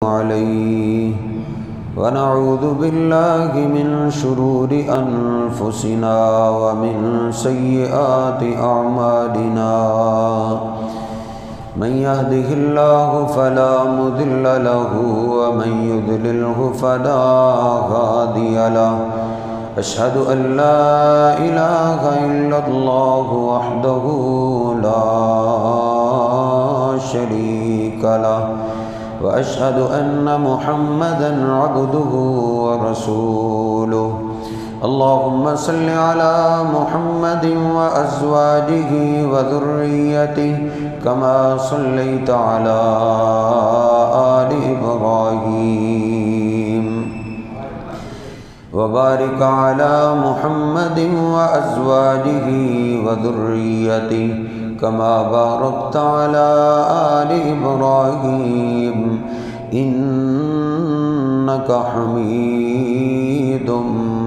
عليه ونعوذ بالله من شرور أنفسنا ومن سيئات أعمالنا من يهده الله فلا مضل له ومن يضلله فلا هادي له أشهد أن لا إله إلا الله وحده لا شريك له وأشهد أن محمدًا عبده ورسوله اللهم صل على محمد وأزواجه وذريته كما صليت على آل إبراهيم وبارك على محمد وأزواجه وذريته كما باركت على آل إبراهيم إنك حميد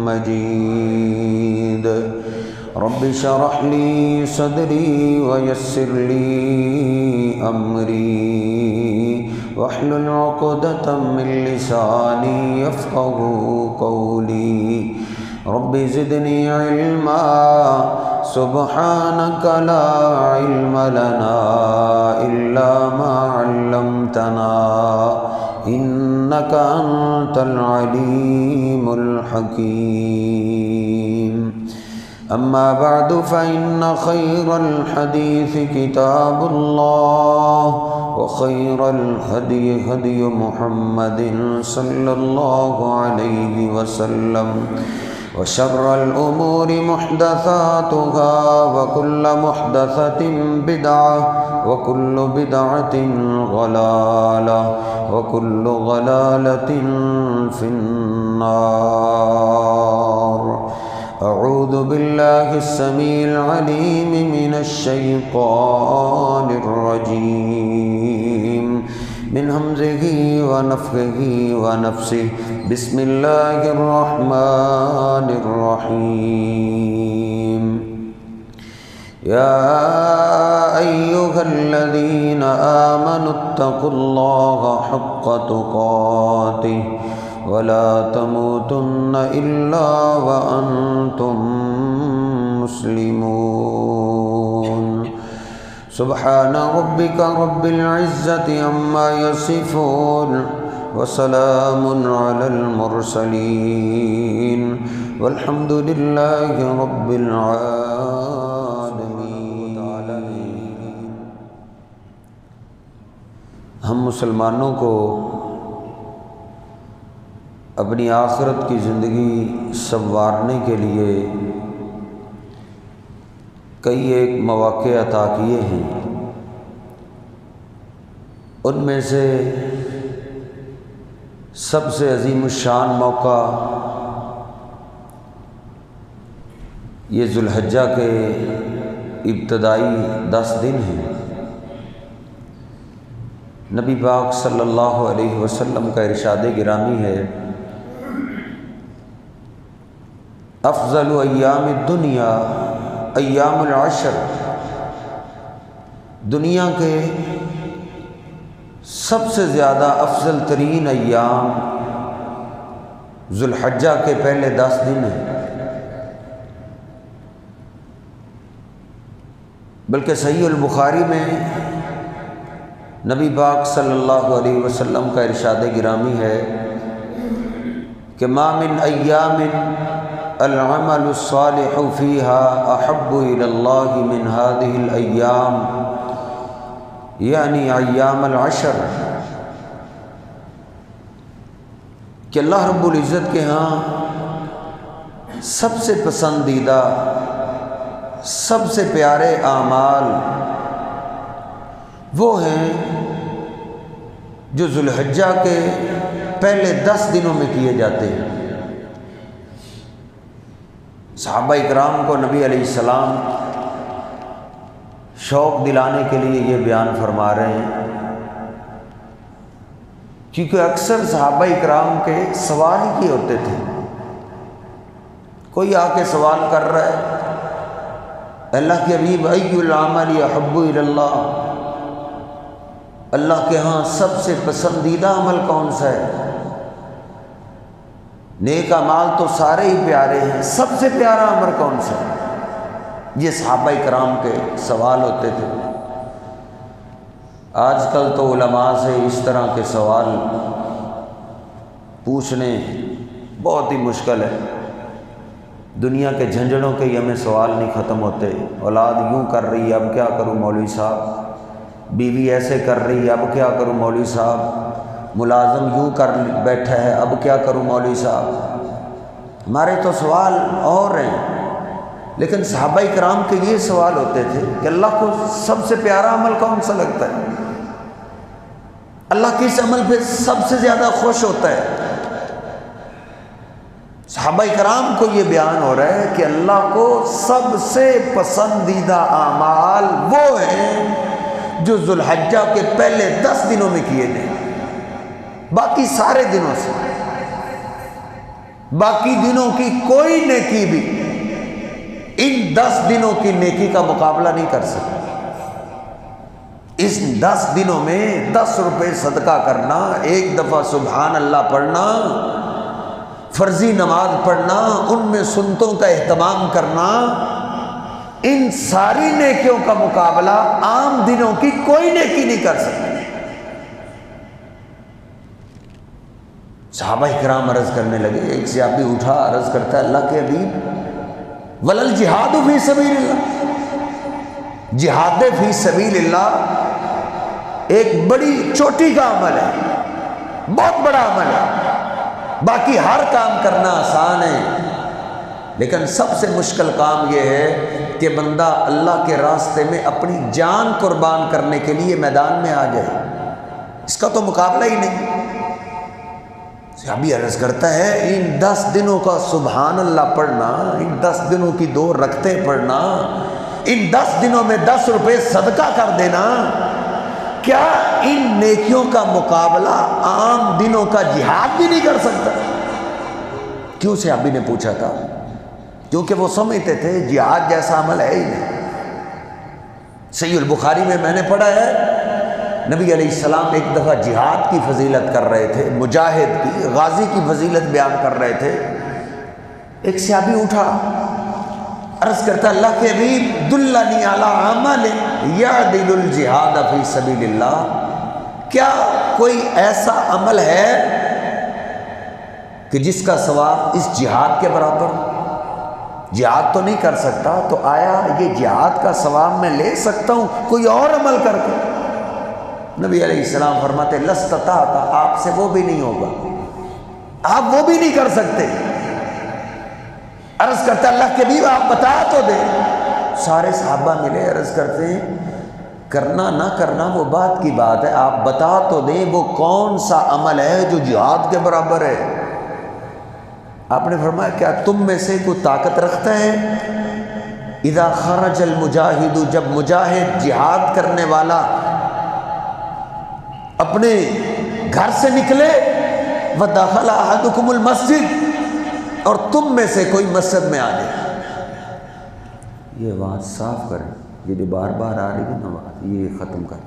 مجيد رب اشرح لي صدري ويسر لي أمري واحلل عقدة من لساني يفقهوا قولي رب زدني علما سبحانك لا علم لنا إلا ما علمتنا إنك أنت العليم الحكيم أما بعد فإن خير الحديث كتاب الله وخير الهدي هدي محمد صلى الله عليه وسلم وشر الأمور محدثاتها وكل محدثة بدعة وكل بدعة ضلالة وكل ضلالة في النار أعوذ بالله السميع العليم من الشيطان الرجيم من همزه ونفخه ونفسه بسم الله الرحمن الرحيم يا أيها الذين آمنوا اتقوا الله حق تقاته ولا تموتن إلا وأنتم مسلمون سبحان ربك رب العزة عما يصفون وسلام على المرسلين والحمد لله رب العالمين. ہم مسلمانوں کو اپنی آخرت کی زندگی سنوارنے کے لیے کئی ایک مواقع عطا کیے ہیں. ان میں سے سب سے عظیم الشان موقع یہ ذوالحجہ کے ابتدائی 10 دن ہیں. نبی پاک صلی اللہ علیہ وسلم کا ارشاد گرامی ہے افضل ایام الدنیا ایام العشر. دنیا کے سب سے زیادہ افضل ترین ایام ذوالحجہ کے پہلے 10 دن ہیں. بلکہ صحیح البخاری میں نبی پاک صلی اللہ علیہ وسلم کا ارشاد گرامی ہے کہ ما من ایام العمل الصالح فیہا احب الی اللہ من هذه الایام یعنی ایام العشر، کہ اللہ رب العزت کے ہاں سب سے پسندیدہ سب سے پیارے اعمال وہ ہیں جو ذوالحجہ کے پہلے 10 دنوں میں کیے جاتے ہیں. صحابہ اکرام کو نبی علیہ السلام شوق دلانے کے لیے یہ بیان فرما رہے ہیں، کیونکہ اکثر صحابہ اکرام کے سوال ہی کیے ہوتے تھے. کوئی آ کے سوال کر رہا ہے اللہ کے حبیب ای العمل احب الی اللہ، اللہ کے ہاں سب سے پسندیدہ عمل کون سا ہے؟ نیک اعمال تو سارے ہی پیارے ہیں، سب سے پیارا عمل کون سا ہے؟ یہ صحابہ کرام کے سوال ہوتے تھے۔ آج کل تو علماء سے اس طرح کے سوال پوچھنے بہت ہی مشکل ہے۔ دنیا کے جھنجھڑوں کے ہی ہمیں سوال نہیں ختم ہوتے۔ اولاد یوں کر رہی ہے، اب کیا کروں مولوی صاحب؟ بیوی ایسے کر رہی ہے، اب کیا کروں مولوی صاحب؟ ملازم یوں کر بیٹھا ہے، اب کیا کروں مولوی صاحب؟ ہمارے تو سوال اور ہیں، لیکن صحابہ کرام کے یہ سوال ہوتے تھے کہ اللہ کو سب سے پیارا عمل کون سا لگتا ہے؟ اللہ کس عمل پہ سب سے زیادہ خوش ہوتا ہے؟ صحابہ کرام کو یہ بیان ہو رہا ہے کہ اللہ کو سب سے پسندیدہ اعمال وہ ہیں جو ذو الحجہ کے پہلے 10 دنوں میں کیے جائیں، باقی سارے دنوں سے، باقی دنوں کی کوئی نیکی بھی ان 10 دنوں کی نیکی کا مقابلہ نہیں کر سکتی۔ اس 10 دنوں میں 10 روپے صدقہ کرنا، ایک دفعہ سبحان اللہ پڑھنا، فرضی نماز پڑھنا، ان میں سنتوں کا اہتمام کرنا، ان ساری نیکیوں کا مقابلہ عام دنوں کی کوئی نیکی نہیں کر سکتی۔ صحابہ کرام عرض کرنے لگے، ایک صحابی اٹھا عرض کرتا ہے، اللہ کے حبیب ولل جہاد فی سبیل اللہ، جہاد فی سبیل اللہ ایک بڑی چوٹی کا عمل ہے، بہت بڑا عمل ہے۔ باقی ہر کام کرنا آسان ہے، لیکن سب سے مشکل کام یہ ہے کہ بندہ اللہ کے راستے میں اپنی جان قربان کرنے کے لیے میدان میں آ جائے، اس کا تو مقابلہ ہی نہیں۔ صحابی عرض کرتا ہے، ان 10 دنوں کا سبحان اللہ پڑھنا، ان 10 دنوں کی 2 رکعتیں پڑھنا، ان 10 دنوں میں 10 روپے صدقہ کر دینا، کیا ان نیکیوں کا مقابلہ عام دنوں کا جہاد بھی نہیں کر سکتا؟ کیوں صحابی نے پوچھا تھا؟ کیونکہ وہ سمجھتے تھے جہاد جیسا عمل ہے ہی نہیں۔ صحیح البخاری میں نے پڑھا ہے، نبی علیہ السلام ایک دفعہ جہاد کی فضیلت کر رہے تھے، مجاہد کی، غازی کی فضیلت بیان کر رہے تھے۔ ایک صحابی اٹھا عرض کرتا، اللہ کے حبیب دلنی علی عمل یعدل الجہاد فی سبیل اللہ، کیا کوئی ایسا عمل ہے کہ جس کا ثواب اس جہاد کے برابر؟ جہاد تو نہیں کر سکتا، تو آیا یہ جہاد کا ثواب میں لے سکتا ہوں کوئی اور عمل کر کے؟ نبی علیہ السلام فرماتے لستطعت، آپ سے وہ بھی نہیں ہوگا، آپ وہ بھی نہیں کر سکتے۔ عرض کرتا اللہ کے حبیب آپ بتا تو دیں۔ سارے صحابہ ملے، عرض کرتے ہیں کرنا نہ کرنا وہ بات کی بات ہے، آپ بتا تو دیں وہ کون سا عمل ہے جو جہاد کے برابر ہے۔ آپ نے فرمایا کیا تم میں سے کوئی طاقت رکھتا ہے؟ اذا خرج المجاہد، جب مجاہد جہاد کرنے والا اپنے گھر سے نکلے، وَدَخَلَ أَحَدُكُمُ الْمَسْجِدِ، اور تم میں سے کوئی مسجد میں آ جائے۔ یہ بات صاف کریں، یہ جو بار بار آ رہی ہے نا بات، یہ ختم کر۔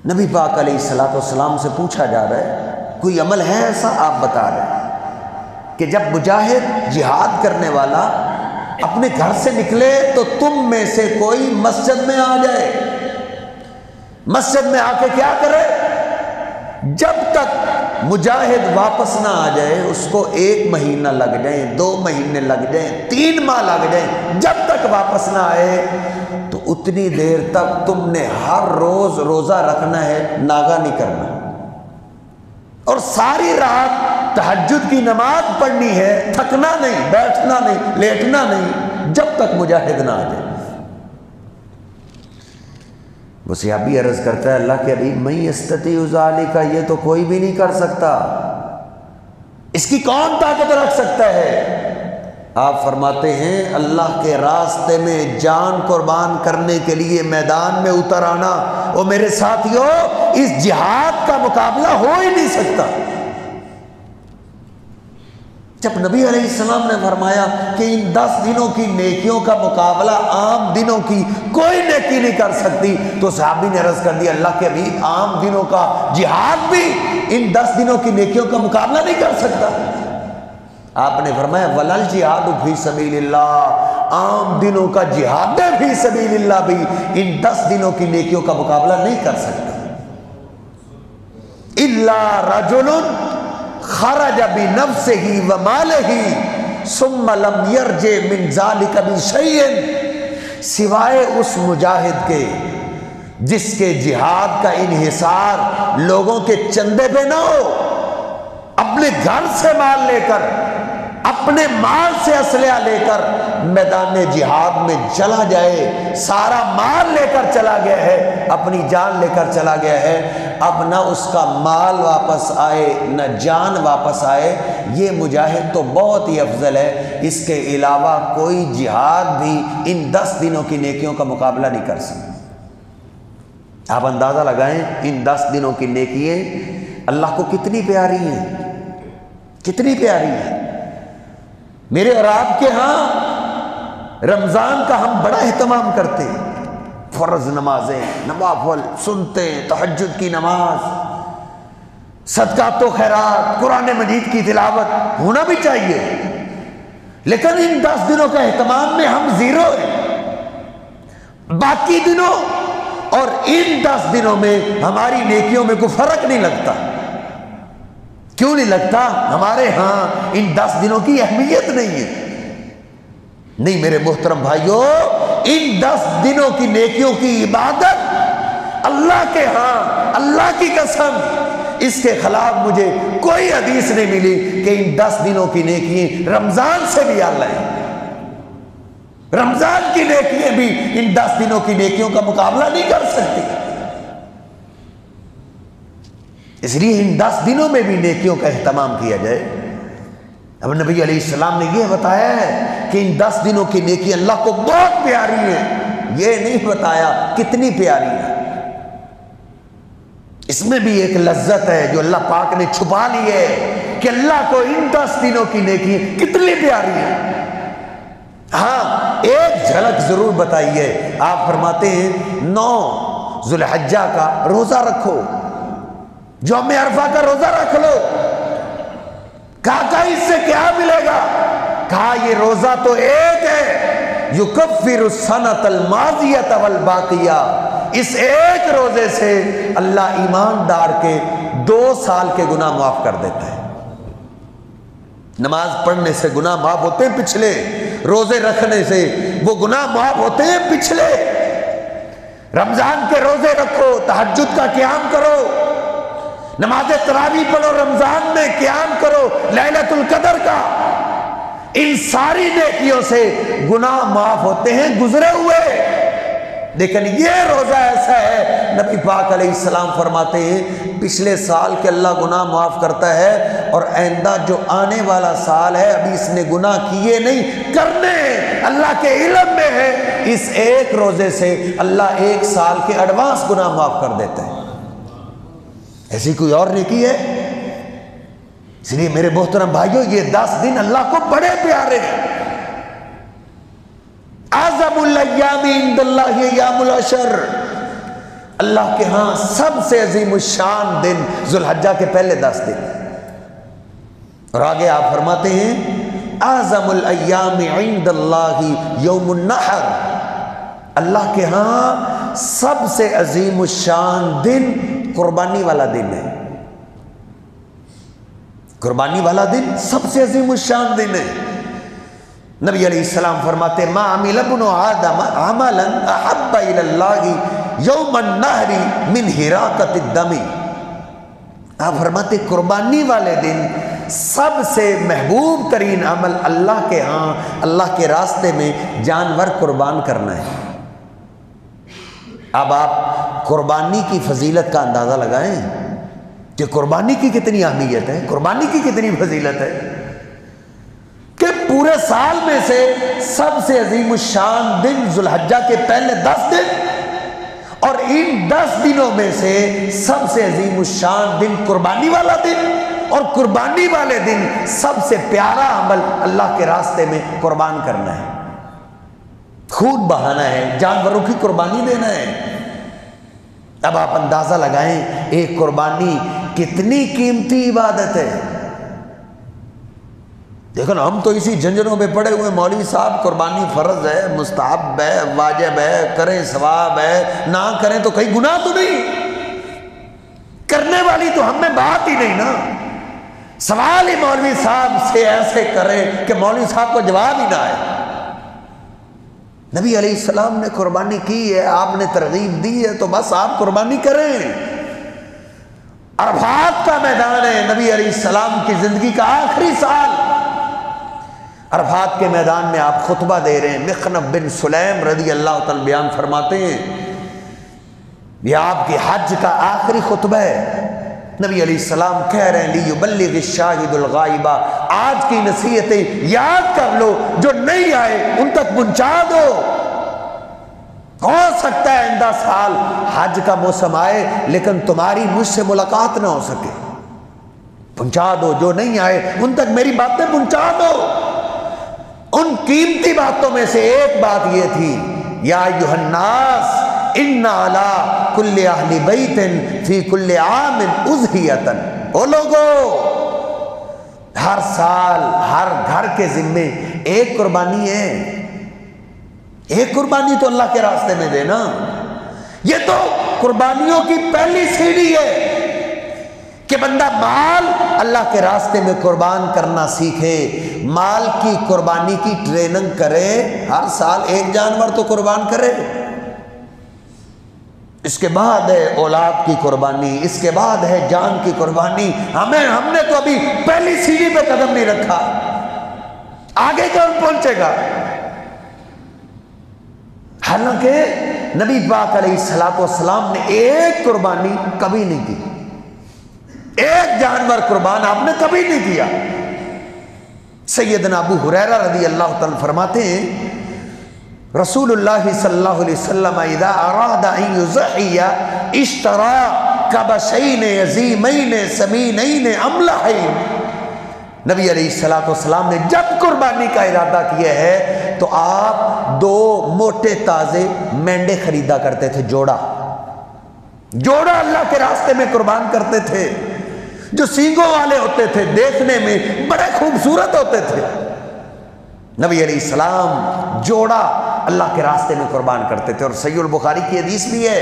نبی پاک علیہ السلام سے پوچھا جا رہا ہے کوئی عمل ہے ایسا؟ آپ بتا رہے ہیں کہ جب مجاہد جہاد کرنے والا اپنے گھر سے نکلے تو تم میں سے کوئی مسجد میں آ جائے۔ مسجد میں آ کے کیا کرے؟ جب تک مجاہد واپس نہ آ جائے، اس کو 1 مہینہ لگ جائیں، 2 مہینے لگ جائیں، 3 ماہ لگ جائیں، جب تک واپس نہ آئے تو اتنی دیر تک تم نے ہر روز روزہ رکھنا ہے، ناغہ نہیں کرنا، اور ساری رات تہجد کی نماز پڑھنی ہے، تھکنا نہیں، بیٹھنا نہیں، لیٹنا نہیں، جب تک مجاہد نہ آ جائے۔ وہ صحابی عرض کرتا ہے اللہ کے حبیب من یستطیع ذلک، یہ تو کوئی بھی نہیں کر سکتا، اس کی کون طاقت رکھ سکتا ہے؟ آپ فرماتے ہیں اللہ کے راستے میں جان قربان کرنے کے لیے میدان میں اتر آنا، اور میرے ساتھیوں اس جہاد کا مقابلہ ہو ہی نہیں سکتا۔ جب نبی علیہ السلام نے فرمایا کہ ان 10 دنوں کی نیکیوں کا مقابلہ عام دنوں کی کوئی نیکی نہیں کر سکتی، تو صحابی نے عرض کر دیا اللہ کے حبیب عام دنوں کا جہاد بھی ان 10 دنوں کی نیکیوں کا مقابلہ نہیں کر سکتا؟ آپ نے فرمایا ولل جہاد فی سبیل اللہ، عام دنوں کا جہاد فی سبیل اللہ بھی ان 10 دنوں کی نیکیوں کا مقابلہ نہیں کر سکتا۔ الا رجل خرج بنفسه وماله ثم لم يرجع من ذلك بشيء، سوائے اس مجاہد کے جس کے جہاد کا انحصار لوگوں کے چندے پہ نہ ہو، اپنے گھر سے مال لے کر، اپنے مال سے اسلحہ لے کر میدان جہاد میں چلا جائے، سارا مال لے کر چلا گیا ہے، اپنی جان لے کر چلا گیا ہے، اب نہ اس کا مال واپس آئے نہ جان واپس آئے، یہ مجاہد تو بہت ہی افضل ہے، اس کے علاوہ کوئی جہاد بھی ان 10 دنوں کی نیکیوں کا مقابلہ نہیں کر سکتا۔ آپ اندازہ لگائیں ان 10 دنوں کی نیکیاں اللہ کو کتنی پیاری ہیں، کتنی پیاری ہیں۔ میرے اور آپ کے ہاں رمضان کا ہم بڑا اہتمام کرتے ہیں، فرض نمازیں، نوافل سنتے ہیں، تہجد کی نماز، صدقات و خیرات، قرآن مجید کی تلاوت ہونا بھی چاہیے، لیکن ان 10 دنوں کا اہتمام میں ہم زیرو ہیں۔ باقی دنوں اور ان 10 دنوں میں ہماری نیکیوں میں کوئی فرق نہیں لگتا۔ کیوں نہیں لگتا؟ ہمارے ہاں ان 10 دنوں کی اہمیت نہیں ہے۔ نہیں میرے محترم بھائیوں، ان 10 دنوں کی نیکیوں کی عبادت اللہ کے ہاں، اللہ کی قسم اس کے خلاف مجھے کوئی حدیث نہیں ملی کہ ان 10 دنوں کی نیکیاں رمضان سے بھی اعلیٰ ہیں، رمضان کی نیکیاں بھی ان 10 دنوں کی نیکیوں کا مقابلہ نہیں کر سکتی۔ اس لیے ان 10 دنوں میں بھی نیکیوں کا اہتمام کیا جائے۔ اب نبی علیہ السلام نے یہ بتایا ہے کہ ان 10 دنوں کی نیکی اللہ کو بہت پیاری ہے، یہ نہیں بتایا کتنی پیاری ہے۔ اس میں بھی ایک لذت ہے جو اللہ پاک نے چھپا لی ہے کہ اللہ کو ان 10 دنوں کی نیکی کتنی پیاری ہے۔ ہاں ایک جھلک ضرور بتائیے، آپ فرماتے ہیں 9 ذو الحجہ کا روزہ رکھو، یوم عرفہ کا روزہ رکھ لو۔ کہا اس سے کیا ملے گا؟ کہا یہ روزہ تو ایک ہے، یکفر السنۃ الماضیۃ والباقیہ، اس ایک روزے سے اللہ ایماندار کے 2 سال کے گناہ معاف کر دیتا ہے۔ نماز پڑھنے سے گناہ معاف ہوتے ہیں پچھلے، روزے رکھنے سے وہ گناہ معاف ہوتے ہیں پچھلے۔ رمضان کے روزے رکھو، تہجد کا قیام کرو، نماز تراویح پڑھو، رمضان میں قیام کرو، لیلۃ القدر کا، ان ساری نیکیوں سے گناہ معاف ہوتے ہیں گزرے ہوئے۔ لیکن یہ روزہ ایسا ہے، نبی پاک علیہ السلام فرماتے ہیں پچھلے سال کے اللہ گناہ معاف کرتا ہے، اور آئندہ جو آنے والا سال ہے ابھی اس نے گناہ کیے نہیں، کرنے اللہ کے علم میں ہے، اس ایک روزے سے اللہ 1 سال کے ایڈوانس گناہ معاف کر دیتا ہے۔ ایسی کوئی اور نیکی ہے؟ اس لیے میرے محترم بھائیوں یہ 10 دن اللہ کو بڑے پیارے ہیں۔ اعظم الایام عند اللہ ایام العشر، اللہ کے ہاں سب سے عظیم الشان دن ذو الحجہ کے پہلے 10 دن، اور آگے آپ فرماتے ہیں اعظم الایام عند اللہ یوم النحر، اللہ کے ہاں سب سے عظیم الشان دن قربانی والا دن ہے۔ قربانی والا دن سب سے عظیم الشان دن ہے۔ نبی علیہ السلام فرماتے ما عمل ابن آدم عملا احب الى اللہ یوم النحر من حراقۃ الدم، آپ فرماتے قربانی والے دن سب سے محبوب ترین عمل اللہ کے ہاں، اللہ کے راستے میں جانور قربان کرنا ہے۔ اب آپ قربانی کی فضیلت کا اندازہ لگائیں کہ قربانی کی کتنی اہمیت ہے، قربانی کی کتنی فضیلت ہے، کہ پورے سال میں سے سب سے عظیم الشان دن ذو الحجہ کے پہلے 10 دن، اور ان 10 دنوں میں سے سب سے عظیم الشان دن قربانی والا دن، اور قربانی والے دن سب سے پیارا عمل اللہ کے راستے میں قربان کرنا ہے، خون بہانا ہے، جانوروں کی قربانی دینا ہے۔ اب آپ اندازہ لگائیں ایک قربانی کتنی قیمتی عبادت ہے۔ دیکھو نا، ہم تو اسی جھنجھنوں میں پڑے ہوئے، مولوی صاحب قربانی فرض ہے، مستحب ہے، واجب ہے، کریں ثواب ہے، نہ کریں تو کہیں گناہ تو نہیں، کرنے والی تو ہم میں بات ہی نہیں نا۔ سوال ہی مولوی صاحب سے ایسے کریں کہ مولوی صاحب کو جواب ہی نہ آئے۔ نبی علیہ السلام نے قربانی کی ہے، آپ نے ترغیب دی ہے، تو بس آپ قربانی کریں۔ عرفات کا میدان ہے، نبی علیہ السلام کی زندگی کا آخری سال، عرفات کے میدان میں آپ خطبہ دے رہے ہیں۔ مخنف بن سلیم رضی اللہ تعالیٰ بیان فرماتے ہیں یہ آپ کی حج کا آخری خطبہ ہے۔ نبی علیہ السلام کہہ رہے ہیں لیبلغ الشاہد الغائبہ، آج کی نصیحتیں یاد کر لو، جو نہیں آئے ان تک پہنچا دو۔ ہو سکتا ہے آئندہ سال حج کا موسم آئے لیکن تمہاری مجھ سے ملاقات نہ ہو سکے، پہنچا دو، جو نہیں آئے ان تک میری باتیں پہنچا دو۔ ان قیمتی باتوں میں سے ایک بات یہ تھی، یا ایھا الناس ان علی کل اہل بیت فی کل عام اضحیۃ، او لوگو ہر سال ہر گھر کے ذمے ایک قربانی ہے، ایک قربانی تو اللہ کے راستے میں دینا۔ یہ تو قربانیوں کی پہلی سیڑھی ہے کہ بندہ مال اللہ کے راستے میں قربان کرنا سیکھے، مال کی قربانی کی ٹریننگ کرے، ہر سال ایک جانور تو قربان کرے، اس کے بعد ہے اولاد کی قربانی، اس کے بعد ہے جان کی قربانی۔ ہم نے تو ابھی پہلی سیڑھی پہ قدم نہیں رکھا، آگے کون پہنچے گا؟ حالانکہ نبی پاک علیہ السلام نے ایک قربانی کبھی نہیں کی، ایک جانور قربان آپ نے کبھی نہیں کیا۔ سیدنا ابو ہریرہ رضی اللہ تعالیٰ فرماتے ہیں رسول اللہ صلی اللہ علیہ وسلم اذا اراد ان یضحی اشترى کبشین عظیمین سمینین املحین، نبی علیہ السلام نے جب قربانی کا ارادہ کیا ہے تو آپ دو موٹے تازے مینڈے خریدا کرتے تھے، جوڑا اللہ کے راستے میں قربان کرتے تھے، جو سینگوں والے ہوتے تھے، دیکھنے میں بڑے خوبصورت ہوتے تھے۔ نبی علیہ السلام جوڑا اللہ کے راستے میں قربان کرتے تھے۔ اور صحیح البخاری کی حدیث بھی ہے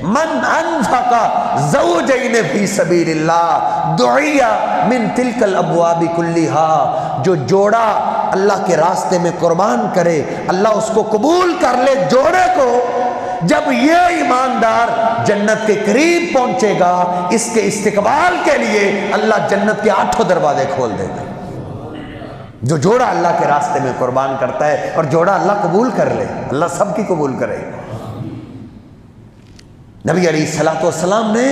من انفق زوجین فی سبیل اللہ دعی من تلک الابواب کلھا، جو جوڑا اللہ کے راستے میں قربان کرے اللہ اس کو قبول کر لے۔ جوڑے کو جب یہ ایماندار جنت کے قریب پہنچے گا، اس کے استقبال کے لیے اللہ جنت کے 8 دروازے کھول دے گا۔ جو جوڑا اللہ کے راستے میں قربان کرتا ہے، اور جوڑا اللہ قبول کر لے، اللہ سب کی قبول کرے۔ نبی علیہ السلام نے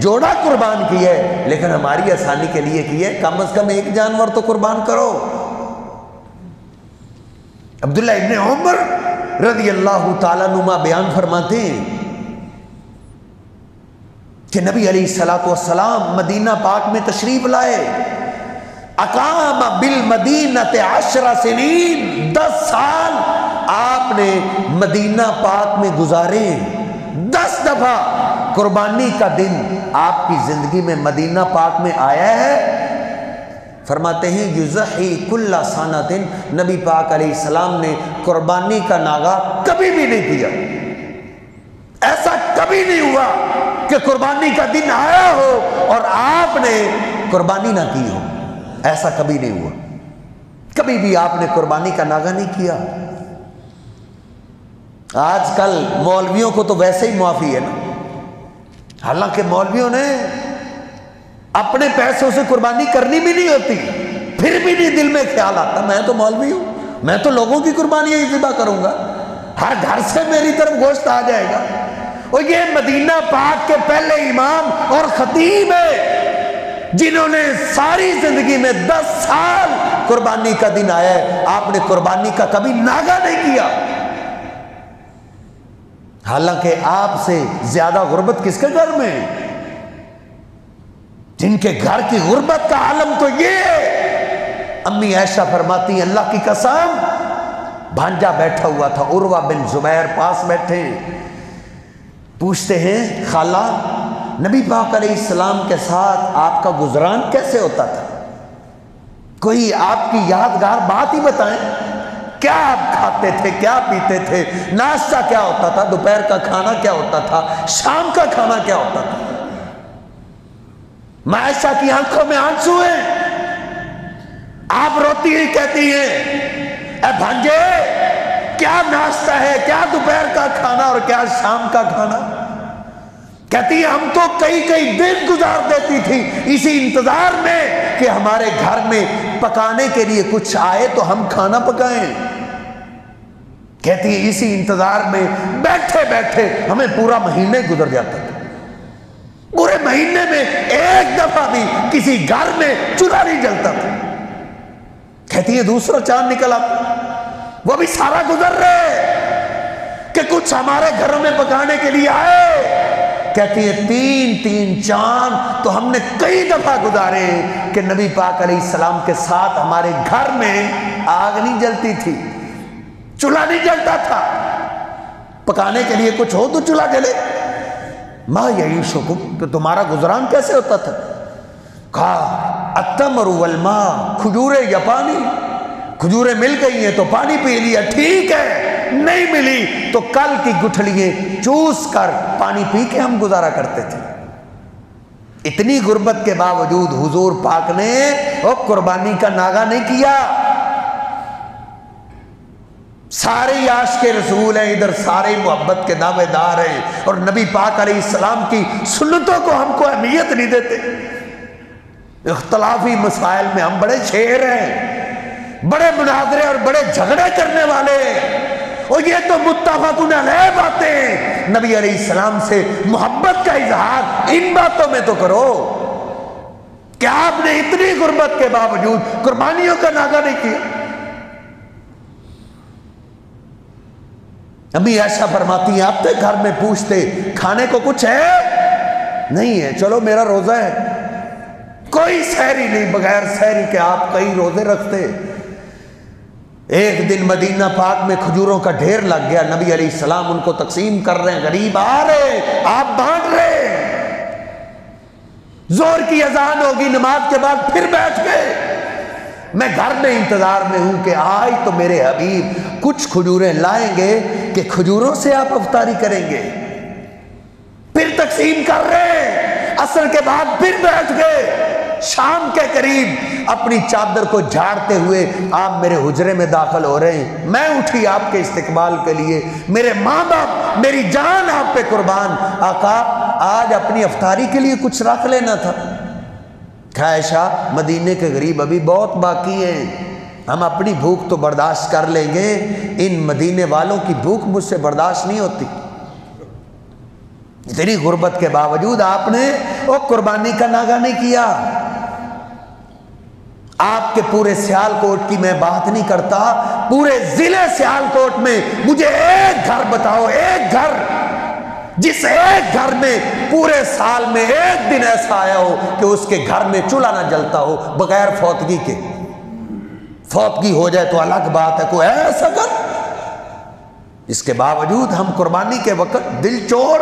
جوڑا قربان کی ہے، لیکن ہماری آسانی کے لیے کی ہے کم از کم ایک جانور تو قربان کرو۔ عبداللہ ابن عمر رضی اللہ تعالیٰ عنہما بیان فرماتے ہیں کہ نبی علیہ السلام مدینہ پاک میں تشریف لائے، اقام بالمدینۃ 10 سنین، 10 سال آپ نے مدینہ پاک میں گزارے۔ 10 دفعہ قربانی کا دن آپ کی زندگی میں مدینہ پاک میں آیا ہے۔ فرماتے ہیں یضحی کل سنۃ، نبی پاک علیہ السلام نے قربانی کا ناغہ کبھی بھی نہیں کیا۔ ایسا کبھی نہیں ہوا کہ قربانی کا دن آیا ہو اور آپ نے قربانی نہ کی ہو، ایسا کبھی نہیں ہوا، کبھی بھی آپ نے قربانی کا ناغہ نہیں کیا۔ آج کل مولویوں کو تو ویسے ہی معافی ہے نا، حالانکہ مولویوں نے اپنے پیسوں سے قربانی کرنی بھی نہیں ہوتی، پھر بھی نہیں دل میں خیال آتا میں تو مولوی ہوں، میں تو لوگوں کی قربانیاں ہی ذبح کروں گا، ہر گھر سے میری طرف گوشت آ جائے گا۔ اور یہ مدینہ پاک کے پہلے امام اور خطیب ہے جنہوں نے ساری زندگی میں 10 سال قربانی کا دن آیا ہے، آپ نے قربانی کا کبھی ناغہ نہیں کیا۔ حالانکہ آپ سے زیادہ غربت کس کے گھر میں؟ جن کے گھر کی غربت کا عالم تو یہ ہے۔ امی عائشہ فرماتی ہیں اللہ کی قسم، بھانجا بیٹھا ہوا تھا، عروہ بن زبیر پاس بیٹھے، پوچھتے ہیں خالہ نبی پاک علیہ السلام کے ساتھ آپ کا گزران کیسے ہوتا تھا؟ کوئی آپ کی یادگار بات ہی بتائیں، کیا آپ کھاتے تھے، کیا پیتے تھے، ناشتہ کیا ہوتا تھا، دوپہر کا کھانا کیا ہوتا تھا، شام کا کھانا کیا ہوتا تھا؟ عائشہ کی آنکھوں میں آنسو ہیں، آپ روتی ہی کہتی ہیں اے بھانجے کیا ناشتہ ہے، کیا دوپہر کا کھانا اور کیا شام کا کھانا؟ کہتی ہے ہم تو کئی دن گزار دیتی تھی اسی انتظار میں کہ ہمارے گھر میں پکانے کے لیے کچھ آئے تو ہم کھانا پکائیں۔ کہتی ہے اسی انتظار میں بیٹھے بیٹھے ہمیں پورا مہینے گزر جاتا تھا، پورے مہینے میں ایک دفعہ بھی کسی گھر میں چولہا نہیں جلتا تھا۔ کہتی ہے دوسرا چاند نکل آتا، وہ بھی سارا گزر رہے کہ کچھ ہمارے گھروں میں پکانے کے لیے آئے۔ کہتی ہے تین چاند تو ہم نے کئی دفعہ گزارے کہ نبی پاک علیہ السلام کے ساتھ ہمارے گھر میں آگ نہیں جلتی تھی، چولہا نہیں جلتا تھا، پکانے کے لیے کچھ ہو تو چولہا جلے۔ ما یعیشکم، کہ تمہارا گزران کیسے ہوتا تھا؟ کہا التمر والماء، کھجوریں یا پانی، کھجوریں مل گئی ہیں تو پانی پی لیا، ٹھیک ہے، نہیں ملی تو کل کی گٹھلیاں چوس کر پانی پی کے ہم گزارا کرتے تھے۔ اتنی غربت کے باوجود حضور پاک نے وہ قربانی کا ناغہ نہیں کیا۔ سارے عاشق رسول ہیں ادھر، سارے محبت کے دعوے دار ہیں، اور نبی پاک علیہ السلام کی سنتوں کو ہم کو اہمیت نہیں دیتے۔ اختلافی مسائل میں ہم بڑے شیر ہیں، بڑے مناظرے اور بڑے جھگڑے کرنے والے، اور یہ تو متفقون علیہ باتیں، نبی علیہ السلام سے محبت کا اظہار ان باتوں میں تو کرو کہ آپ نے اتنی غربت کے باوجود قربانیوں کا ناغہ نہیں کیا۔ امی عائشہ فرماتی ہیں آپ کے گھر میں پوچھتے کھانے کو کچھ ہے؟ نہیں ہے، چلو میرا روزہ ہے، کوئی سحری نہیں، بغیر سحری کے آپ کئی روزے رکھتے۔ ایک دن مدینہ پاک میں کھجوروں کا ڈھیر لگ گیا، نبی علیہ السلام ان کو تقسیم کر رہے ہیں، غریب آ رہے آپ بانٹ رہے ہیں۔ زور کی اذان ہوگی، نماز کے بعد پھر بیٹھ گئے۔ میں گھر میں انتظار میں ہوں کہ آج تو میرے حبیب کچھ کھجوریں لائیں گے کہ کھجوروں سے آپ افطاری کریں گے۔ پھر تقسیم کر رہے ہیں، عصر کے بعد پھر بیٹھ گئے۔ شام کے قریب اپنی چادر کو جھاڑتے ہوئے آپ میرے حجرے میں داخل ہو رہے ہیں، میں اٹھی آپ کے استقبال کے لیے، میرے ماں باپ، میری جان آپ پہ قربان، آقا آج اپنی افطاری کے لیے کچھ رکھ لینا تھا۔ عائشہ مدینے کے غریب ابھی بہت باقی ہیں، ہم اپنی بھوک تو برداشت کر لیں گے، ان مدینے والوں کی بھوک مجھ سے برداشت نہیں ہوتی۔ اتنی غربت کے باوجود آپ نے وہ قربانی کا ناغہ نہیں کیا۔ آپ کے پورے سیالکوٹ کی میں بات نہیں کرتا، پورے ضلع سیالکوٹ میں مجھے ایک گھر بتاؤ، ایک گھر، جس ایک گھر میں پورے سال میں ایک دن ایسا آیا ہو کہ اس کے گھر میں چولہا نہ جلتا ہو بغیر فوتگی کے۔ فوتگی ہو جائے تو الگ بات ہے، کوئی ایسا گھر؟ اس کے باوجود ہم قربانی کے وقت دل چور،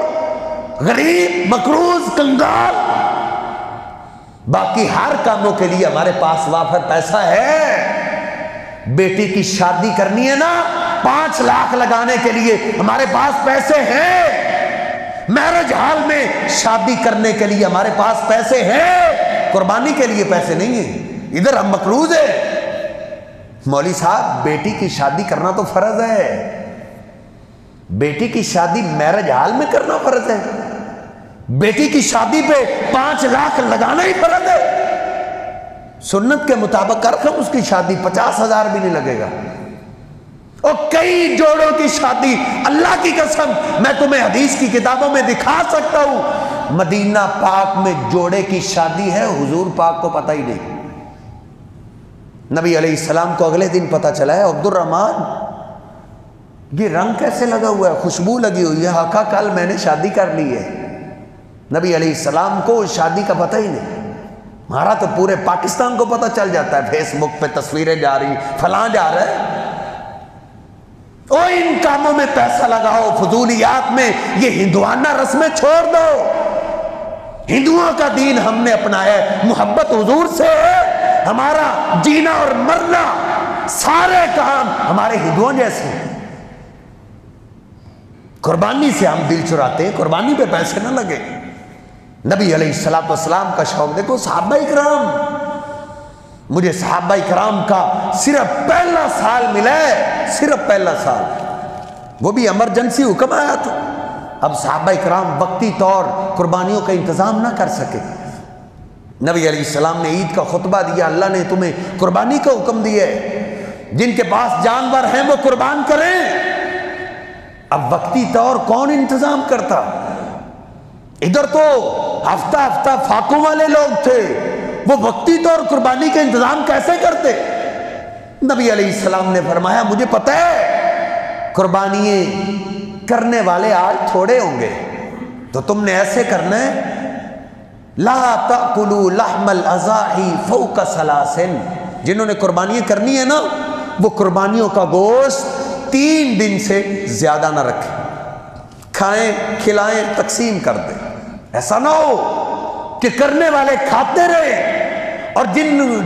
غریب، مقروض، کنگال، باقی ہر کاموں کے لیے ہمارے پاس وافر پیسہ ہے۔ بیٹی کی شادی کرنی ہے نا، 5 لاکھ لگانے کے لیے ہمارے پاس پیسے ہیں۔ میرج ہال میں شادی کرنے کے لیے ہمارے پاس پیسے ہیں، قربانی کے لیے پیسے نہیں ہیں، ادھر ہم مقروض ہیں۔ مولوی صاحب بیٹی کی شادی کرنا تو فرض ہے، بیٹی کی شادی میرج ہال میں کرنا فرض ہے، بیٹی کی شادی پہ 5 لاکھ لگانا ہی فرض ہے۔ سنت کے مطابق کرکم اس کی شادی 50,000 بھی نہیں لگے گا، اور کئی جوڑوں کی شادی، اللہ کی قسم میں تمہیں حدیث کی کتابوں میں دکھا سکتا ہوں، مدینہ پاک میں جوڑے کی شادی ہے، حضور پاک کو پتہ ہی نہیں۔ نبی علیہ السلام کو اگلے دن پتہ چلا ہے عبد الرحمن یہ رنگ کیسے لگا ہوا ہے، خوشبو لگی ہوئی ہے، کل میں نے شادی کر لی ہے۔ نبی علیہ السلام کو شادی کا پتہ ہی نہیں۔ ہمارا تو پورے پاکستان کو پتہ چل جاتا ہے، فیس بک پہ تصویریں جا رہی، فلاں جا رہا ہے۔ ان کاموں میں پیسہ لگاؤ، فضولیات میں، یہ ہندوانہ رسمیں چھوڑ دو۔ ہندوؤں کا دین ہم نے اپنایا ہے، محبت حضور سے ہے، ہمارا جینا اور مرنا، سارے کام ہمارے ہندوؤں جیسے ہیں۔ قربانی سے ہم دل چراتے ہیں، قربانی پہ پیسے نہ لگے۔ نبی علیہ السلام کا شوق دیکھو، صحابہ اکرام، مجھے صحابہ اکرام کا صرف پہلا سال ملا ہے، صرف پہلا سال، وہ بھی ایمرجنسی حکم آیا تھا۔ اب صحابہ اکرام وقتی طور قربانیوں کا انتظام نہ کر سکے۔ نبی علیہ السلام نے عید کا خطبہ دیا، اللہ نے تمہیں قربانی کا حکم دیا ہے، جن کے پاس جانور ہیں وہ قربان کریں۔ اب وقتی طور کون انتظام کرتا؟ ادھر تو ہفتہ ہفتہ فاقوں والے لوگ تھے، وہ وقتی طور قربانی کا انتظام کیسے کرتے؟ نبی علیہ السلام نے فرمایا مجھے پتہ ہے قربانی کرنے والے آج تھوڑے ہوں گے، تو تم نے ایسے کرنا ہے، لا تأکلوا لحم الاضاحی فوق ثلاث، جنہوں نے قربانیاں کرنی ہے نا، وہ قربانیوں کا گوشت 3 دن سے زیادہ نہ رکھیں، کھائیں کھلائیں تقسیم کر دیں۔ ایسا نہ ہو کہ کرنے والے کھاتے رہے اور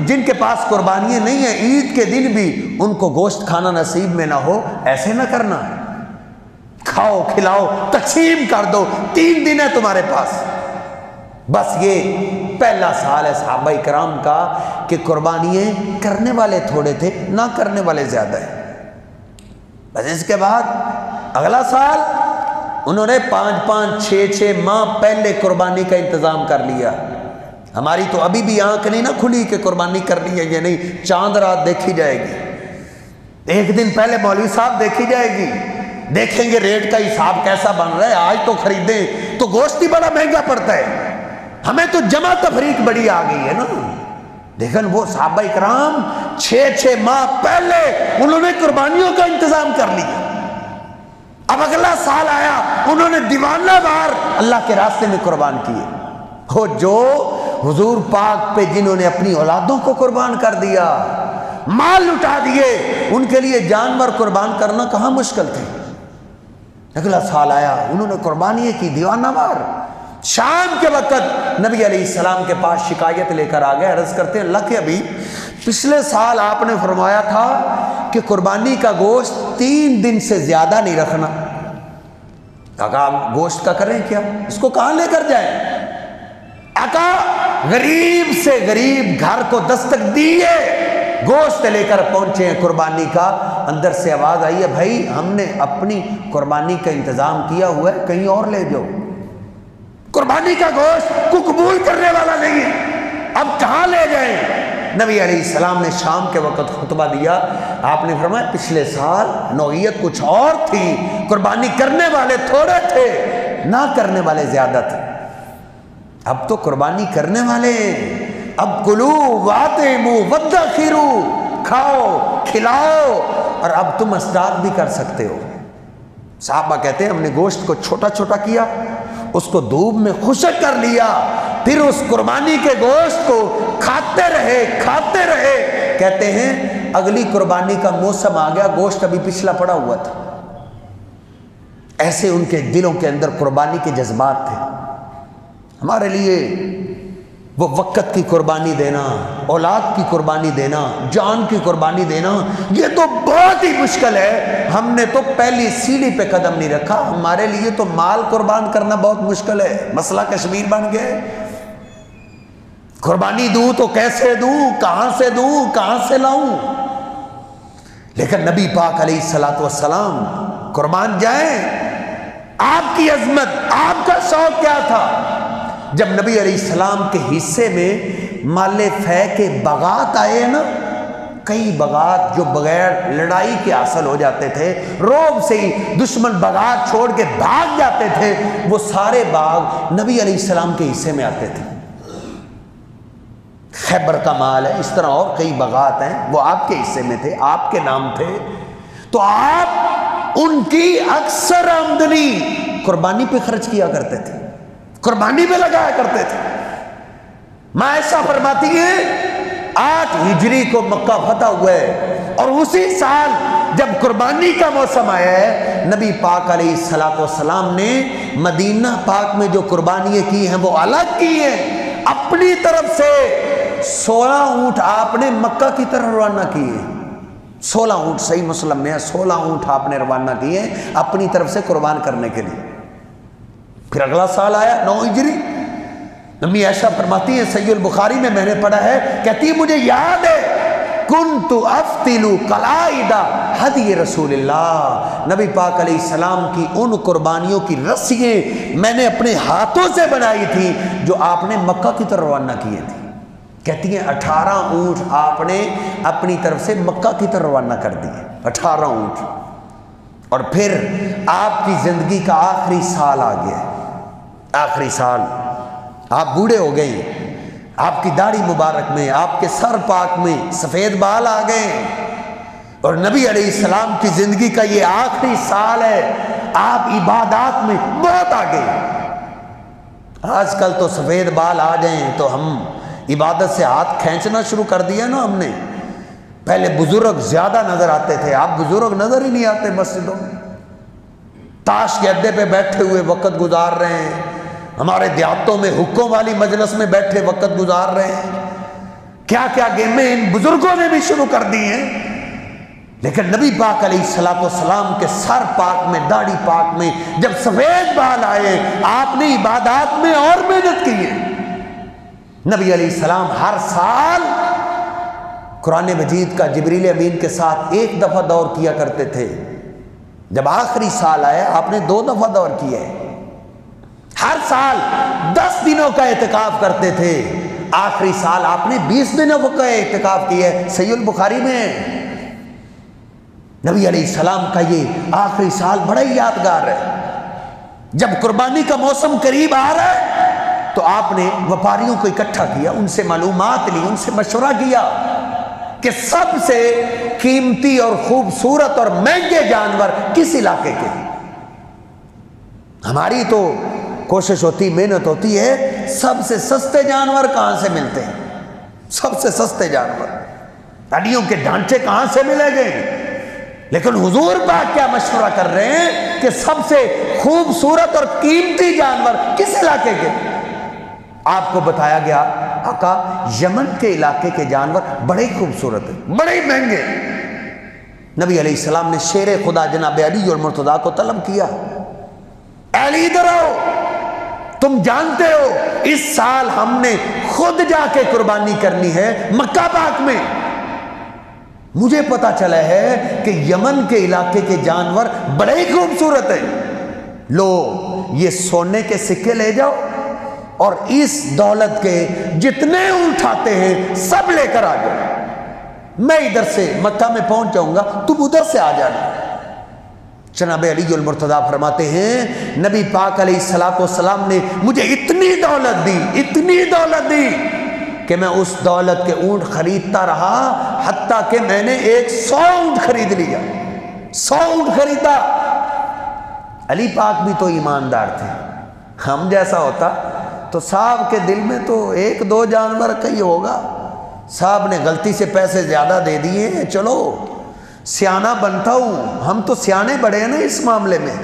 جن کے پاس قربانیاں نہیں ہیں عید کے دن بھی ان کو گوشت کھانا نصیب میں نہ ہو، ایسے نہ کرنا، کھاؤ کھلاؤ تقسیم کر دو، 3 دن ہے تمہارے پاس۔ بس یہ پہلا سال ہے صحابہ کرام کا کہ قربانیاں کرنے والے تھوڑے تھے، نہ کرنے والے زیادہ ہیں۔ بس اس کے بعد اگلا سال انہوں نے 5 6 ماہ پہلے قربانی کا انتظام کر لیا۔ ہماری تو ابھی بھی آنکھ نہیں نہ کھلی کہ قربانی کرنی ہے یا نہیں، چاند رات دیکھی جائے گی، 1 دن پہلے مولوی صاحب دیکھی جائے گی، دیکھیں گے ریٹ کا حساب کیسا بن رہا ہے، آج تو خریدیں تو گوشت ہی بڑا مہنگا پڑتا ہے، ہمیں تو جمع تفریق بڑی آ گئی ہے نا۔ لیکن وہ صحابہ اکرام 6 ماہ پہلے انہوں نے قربانیوں کا انتظام کر لیا۔ اب اگلا سال آیا، انہوں نے دیوانہ وار اللہ کے راستے میں قربان کیے۔ ہو جو حضور پاک پہ جنہوں نے اپنی اولادوں کو قربان کر دیا، مال لٹا دیے، ان کے لیے جانور قربان کرنا کہاں مشکل تھی۔ اگلا سال آیا، انہوں نے قربانی کی دیوانہ وار۔ شام کے وقت نبی علیہ السلام کے پاس شکایت لے کر آ گئے، عرض کرتے ہیں اللہ کے ابھی پچھلے سال آپ نے فرمایا تھا کہ قربانی کا گوشت 3 دن سے زیادہ نہیں رکھنا، آقا گوشت کا کریں کیا، اس کو کہاں لے کر جائیں؟ آقا غریب سے غریب گھر کو دستک دیے، گوشت لے کر پہنچے ہیں قربانی کا۔ اندر سے آواز آئی ہے بھائی ہم نے اپنی قربانی کا انتظام کیا ہوا ہے، کہیں اور لے جاؤ، قربانی کا گوشت کو قبول کرنے والا نہیں ہے، اب کہاں لے جائیں؟ نبی علیہ السلام نے شام کے وقت خطبہ دیا، آپ نے فرمایا پچھلے سال نوعیت کچھ اور تھی، قربانی کرنے والے تھوڑے تھے، نہ کرنے والے زیادہ تھے، اب تو قربانی کرنے والے ہیں، اب کلو واطعموا وادخروا، کھاؤ کھلاؤ، اور اب تم اسٹاک بھی کر سکتے ہو۔ صحابہ کہتے ہیں ہم نے گوشت کو چھوٹا چھوٹا کیا، اس کو دھوپ میں خشک کر لیا، پھر اس قربانی کے گوشت کو کھاتے رہے۔ کہتے ہیں اگلی قربانی کا موسم آ گیا، گوشت ابھی پچھلا پڑا ہوا تھا۔ ایسے ان کے دلوں کے اندر قربانی کے جذبات تھے۔ ہمارے لیے وہ وقت کی قربانی دینا، اولاد کی قربانی دینا، جان کی قربانی دینا، یہ تو بہت ہی مشکل ہے۔ ہم نے تو پہلی سیڑھی پہ قدم نہیں رکھا، ہمارے لیے تو مال قربان کرنا بہت مشکل ہے، مسئلہ کشمیر بن گئے۔ قربانی دوں تو کیسے دوں، کہاں سے دوں، کہاں سے لاؤں؟ لیکن نبی پاک علیہ السلام قربان جائیں، آپ کی عظمت، آپ کا شوق کیا تھا؟ جب نبی علیہ السلام کے حصے میں مال فے کے بغات آئے نا، کئی بغات جو بغیر لڑائی کے حاصل ہو جاتے تھے، روب سے ہی دشمن بغات چھوڑ کے بھاگ جاتے تھے، وہ سارے باغ نبی علیہ السلام کے حصے میں آتے تھے۔ خیبر کا مال ہے، اس طرح اور کئی بغات ہیں، وہ آپ کے حصے میں تھے، آپ کے نام تھے، تو آپ ان کی اکثر آمدنی قربانی پہ خرچ کیا کرتے تھے، قربانی پہ لگایا کرتے تھے۔ ماں عائشہ فرماتی ہیں 8 ہجری کو مکہ فتح ہوا ہے، اور اسی سال جب قربانی کا موسم آیا ہے، نبی پاک علیہ السلام نے مدینہ پاک میں جو قربانیاں کی ہیں وہ الگ کی ہیں۔ اپنی طرف سے 16 اونٹ آپ نے مکہ کی طرف روانہ کیے، 16 اونٹ، صحیح مسلم میں ہے 16 اونٹ آپ نے روانہ کیے اپنی طرف سے قربان کرنے کے لیے۔ پھر اگلا سال آیا 9 ہجری، امی عائشہ فرماتی ہیں صحیح البخاری میں نے پڑھا ہے، کہتی ہے مجھے یاد ہے کنت افتل قلائد ہدی رسول اللہ، نبی پاک علیہ السلام کی ان قربانیوں کی رسیاں میں نے اپنے ہاتھوں سے بنائی تھی جو آپ نے مکہ کی طرف روانہ کیے تھے۔ کہتی ہیں 18 اونٹ آپ نے اپنی طرف سے مکہ کی طرف روانہ کر دیے، 18 اونٹ۔ اور پھر آپ کی زندگی کا آخری سال آ گیا، آخری سال، آپ بوڑھے ہو گئے، آپ کی داڑھی مبارک میں، آپ کے سر پاک میں سفید بال آ گئے، اور نبی علیہ السلام کی زندگی کا یہ آخری سال ہے، آپ عبادات میں بہت آگے۔ آج کل تو سفید بال آ جائیں تو ہم عبادت سے ہاتھ کھینچنا شروع کر دیا نا ہم نے۔ پہلے بزرگ زیادہ نظر آتے تھے، آپ بزرگ نظر ہی نہیں آتے مسجدوں میں، تاش کے اڈے پہ بیٹھے ہوئے وقت گزار رہے ہیں، ہمارے دیہاتوں میں حکم والی مجلس میں بیٹھے وقت گزار رہے ہیں، کیا کیا گیمیں ان بزرگوں نے بھی شروع کر دی ہیں۔ لیکن نبی پاک علیہ السلام کے سر پاک میں، داڑھی پاک میں جب سفید بال آئے، آپ نے عبادات میں اور محنت کی ہے۔ نبی علیہ السلام ہر سال قرآن مجید کا جبریل امین کے ساتھ 1 دفعہ دور کیا کرتے تھے، جب آخری سال آیا آپ نے 2 دفعہ دور کیا ہے۔ ہر سال 10 دنوں کا اعتکاف کرتے تھے، آخری سال آپ نے 20 دنوں کا اعتکاف کیا ہے، صحیح البخاری میں۔ نبی علیہ السلام کا یہ آخری سال بڑا ہی یادگار ہے۔ جب قربانی کا موسم قریب آ رہا ہے تو آپ نے وپاریوں کو اکٹھا کیا، ان سے معلومات لی، ان سے مشورہ کیا کہ سب سے قیمتی اور خوبصورت اور مہنگے جانور کس علاقے کے۔ ہماری تو کوشش ہوتی، محنت ہوتی ہے، سب سے سستے جانور کہاں سے ملتے ہیں، سب سے سستے جانور، ہڈیوں کے ڈھانچے کہاں سے ملیں گے۔ لیکن حضور پاک کیا مشورہ کر رہے ہیں کہ سب سے خوبصورت اور قیمتی جانور کس علاقے کے۔ آپ کو بتایا گیا آقا یمن کے علاقے کے جانور بڑے خوبصورت ہیں، بڑے مہنگے۔ نبی علیہ السلام نے شیر خدا جناب علی اور مرتضیٰ کو طلب کیا، علی ادھر آؤ، تم جانتے ہو اس سال ہم نے خود جا کے قربانی کرنی ہے مکہ پاک میں، مجھے پتا چلا ہے کہ یمن کے علاقے کے جانور بڑے خوبصورت ہیں، لو یہ سونے کے سکے لے جاؤ اور اس دولت کے جتنے اٹھاتے ہیں سب لے کر آ جاؤ، میں ادھر سے مکہ میں پہنچ جاؤں گا، تم ادھر سے آ جانا۔ جناب علی المرتضیٰ فرماتے ہیں نبی پاک علیہ السلام نے مجھے اتنی دولت دی، اتنی دولت دی کہ میں اس دولت کے اونٹ خریدتا رہا، حتیٰ کہ میں نے 100 اونٹ خرید لیا، 100 اونٹ خریدا۔ علی پاک بھی تو ایماندار تھے، ہم جیسا ہوتا تو صاحب کے دل میں تو 1-2 جانور کا ہی ہوگا، صاحب نے غلطی سے پیسے زیادہ دے دیے ہیں، چلو سیانہ بنتا ہوں، ہم تو سیانے بڑے ہیں نا اس معاملے میں،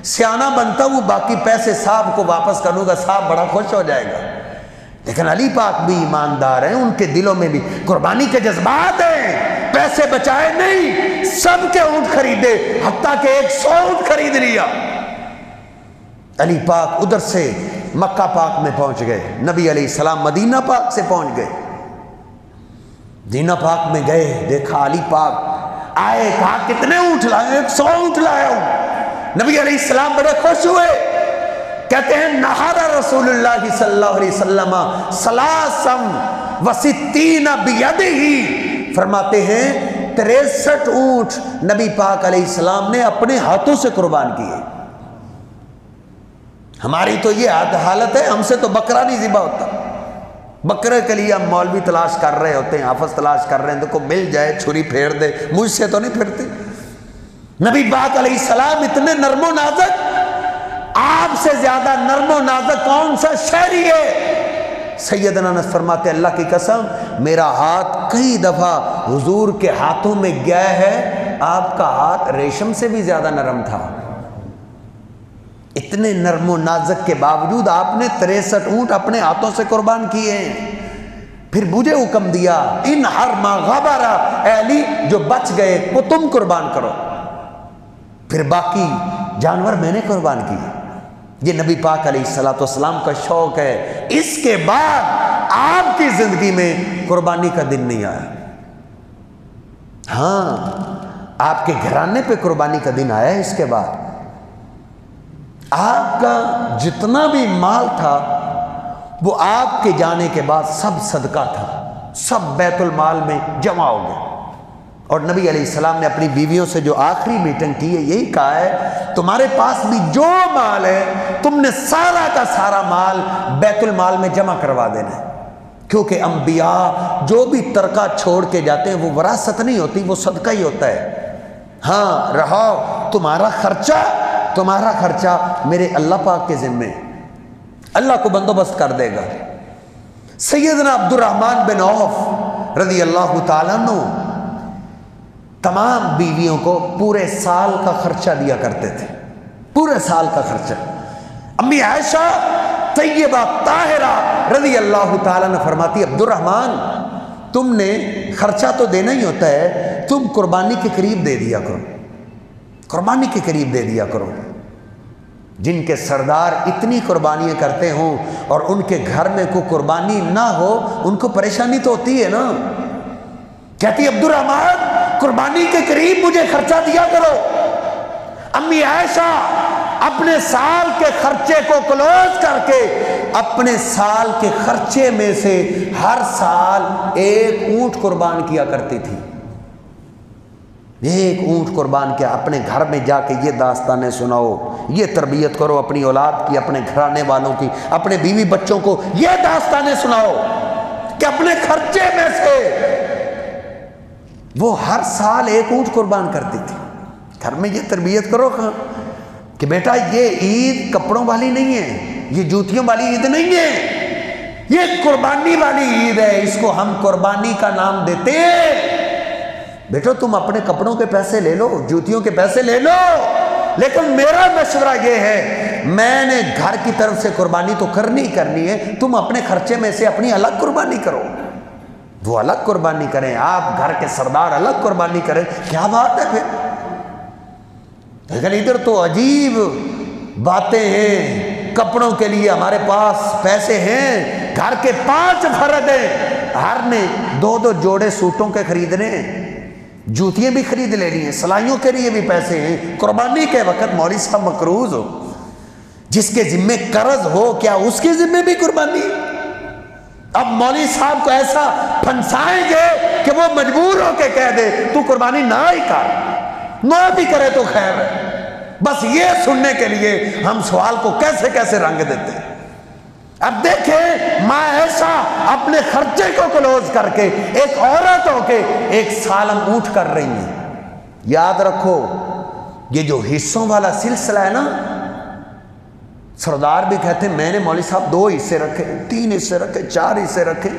سیانہ بنتا ہوں، باقی پیسے صاحب کو واپس کروں گا، صاحب بڑا خوش ہو جائے گا۔ لیکن علی پاک بھی ایماندار ہیں، ان کے دلوں میں بھی قربانی کے جذبات ہیں، پیسے بچائے نہیں، سب کے اونٹ خریدے، حتیٰ کہ 100 اونٹ خرید لیا۔ علی پاک ادھر سے مکہ پاک میں پہنچ گئے، نبی علیہ السلام مدینہ پاک سے پہنچ گئے، مدینہ پاک میں گئے، دیکھا علی پاک آئے، کہا کتنے اونٹ لائے؟ 100 اونٹ لایا ہوں۔ نبی علیہ السلام بڑے خوش ہوئے، کہتے ہیں نہر رسول اللہ صلی اللہ علیہ وسلم 63 بیدہ، فرماتے ہیں 63 اونٹ نبی پاک علیہ السلام نے اپنے ہاتھوں سے قربان کیے۔ ہماری تو یہ حالت ہے، ہم سے تو بکرا نہیں ذبح ہوتا، بکرے کے لیے ہم مولوی تلاش کر رہے ہوتے ہیں، حافظ تلاش کر رہے ہیں، دیکھو مل جائے چھری پھیر دے، مجھ سے تو نہیں پھرتے۔ نبی پاک علیہ السلام اتنے نرم و نازک، آپ سے زیادہ نرم و نازک کون سا شہری ہے؟ سیدنا انس فرماتے اللہ کی قسم میرا ہاتھ کئی دفعہ حضور کے ہاتھوں میں گیا ہے، آپ کا ہاتھ ریشم سے بھی زیادہ نرم تھا، اتنے نرم و نازک کے باوجود آپ نے 63 اونٹ اپنے ہاتھوں سے قربان کیے ہیں۔ پھر مجھے حکم دیا ان ہر ما غبرا، اے علی جو بچ گئے وہ تم قربان کرو، پھر باقی جانور میں نے قربان کیے۔ یہ نبی پاک علیہ الصلوۃ والسلام کا شوق ہے۔ اس کے بعد آپ کی زندگی میں قربانی کا دن نہیں آیا۔ ہاں آپ کے گھرانے پہ قربانی کا دن آیا ہے۔ اس کے بعد آپ کا جتنا بھی مال تھا وہ آپ کے جانے کے بعد سب صدقہ تھا، سب بیت المال میں جمع ہو گیا۔ اور نبی علیہ السلام نے اپنی بیویوں سے جو آخری میٹنگ کی ہے یہی کہا ہے تمہارے پاس بھی جو مال ہے تم نے سارا کا سارا مال بیت المال میں جمع کروا دینا ہے، کیونکہ انبیاء جو بھی ترکہ چھوڑ کے جاتے ہیں وہ وراثت نہیں ہوتی، وہ صدقہ ہی ہوتا ہے۔ ہاں رہو تمہارا خرچہ میرے اللہ پاک کے ذمے، اللہ کو بندوبست کر دے گا۔ سیدنا عبد الرحمن بن عوف رضی اللہ تعالیٰ عنہ تمام بیویوں کو پورے سال کا خرچہ دیا کرتے تھے، پورے سال کا خرچہ۔ امی عائشہ طیبہ طاہرہ رضی اللہ تعالیٰ نے فرماتی عبد الرحمن تم نے خرچہ تو دینا ہی ہوتا ہے، تم قربانی کے قریب دے دیا کرو، قربانی کے قریب دے دیا کرو۔ جن کے سردار اتنی قربانیاں کرتے ہوں اور ان کے گھر میں کوئی قربانی نہ ہو ان کو پریشانی تو ہوتی ہے نا۔ کہتی عبد الرحمن قربانی کے قریب مجھے خرچہ دیا کرو۔ امی عائشہ اپنے سال کے خرچے کو کلوز کر کے اپنے سال کے خرچے میں سے ہر سال 1 اونٹ قربان کیا کرتی تھی، 1 اونٹ قربان کیا۔ اپنے گھر میں جا کے یہ داستانیں سناؤ، یہ تربیت کرو اپنی اولاد کی، اپنے گھرانے والوں کی، اپنے بیوی بچوں کو یہ داستانیں سناؤ کہ اپنے خرچے میں سے وہ ہر سال 1 اونٹ قربان کرتی تھی۔ گھر میں یہ تربیت کرو کہ بیٹا یہ عید کپڑوں والی نہیں ہے، یہ جوتیوں والی عید نہیں ہے، یہ قربانی والی عید ہے، اس کو ہم قربانی کا نام دیتے ہیں۔ بیٹو تم اپنے کپڑوں کے پیسے لے لو، جوتیوں کے پیسے لے لو، لیکن میرا مشورہ یہ ہے میں نے گھر کی طرف سے قربانی تو کرنی ہے، تم اپنے خرچے میں سے اپنی الگ قربانی کرو، وہ الگ قربانی کریں، آپ گھر کے سردار الگ قربانی کریں، کیا بات ہے پھر؟ لیکن ادھر تو عجیب باتیں ہیں، کپڑوں کے لیے ہمارے پاس پیسے ہیں، گھر کے 5 فرد ہیں، ہر نے 2 جوڑے سوٹوں کے خریدنے ہیں، جوتیاں بھی خرید لینی ہیں، سلائیوں کے لیے بھی پیسے ہیں۔ قربانی کے وقت مولوی صاحب مقروض ہو، جس کے ذمے قرض ہو کیا اس کے ذمے بھی قربانی؟ اب مولوی صاحب کو ایسا پھنسائیں گے کہ وہ مجبور ہو کے کہہ دے تو قربانی نہ ہی کر، نہ بھی کرے تو خیر ہے۔ بس یہ سننے کے لیے ہم سوال کو کیسے رنگ دیتے ہیں۔ اب دیکھیں ماں ایسا اپنے خرچے کو کلوز کر کے ایک عورت ہو کے 1 سالم اونٹ کر رہی ہیں۔ یاد رکھو یہ جو حصوں والا سلسلہ ہے نا، سردار بھی کہتے ہیں میں نے مولوی صاحب 2 حصے رکھے، 3 حصے رکھے، 4 حصے رکھے۔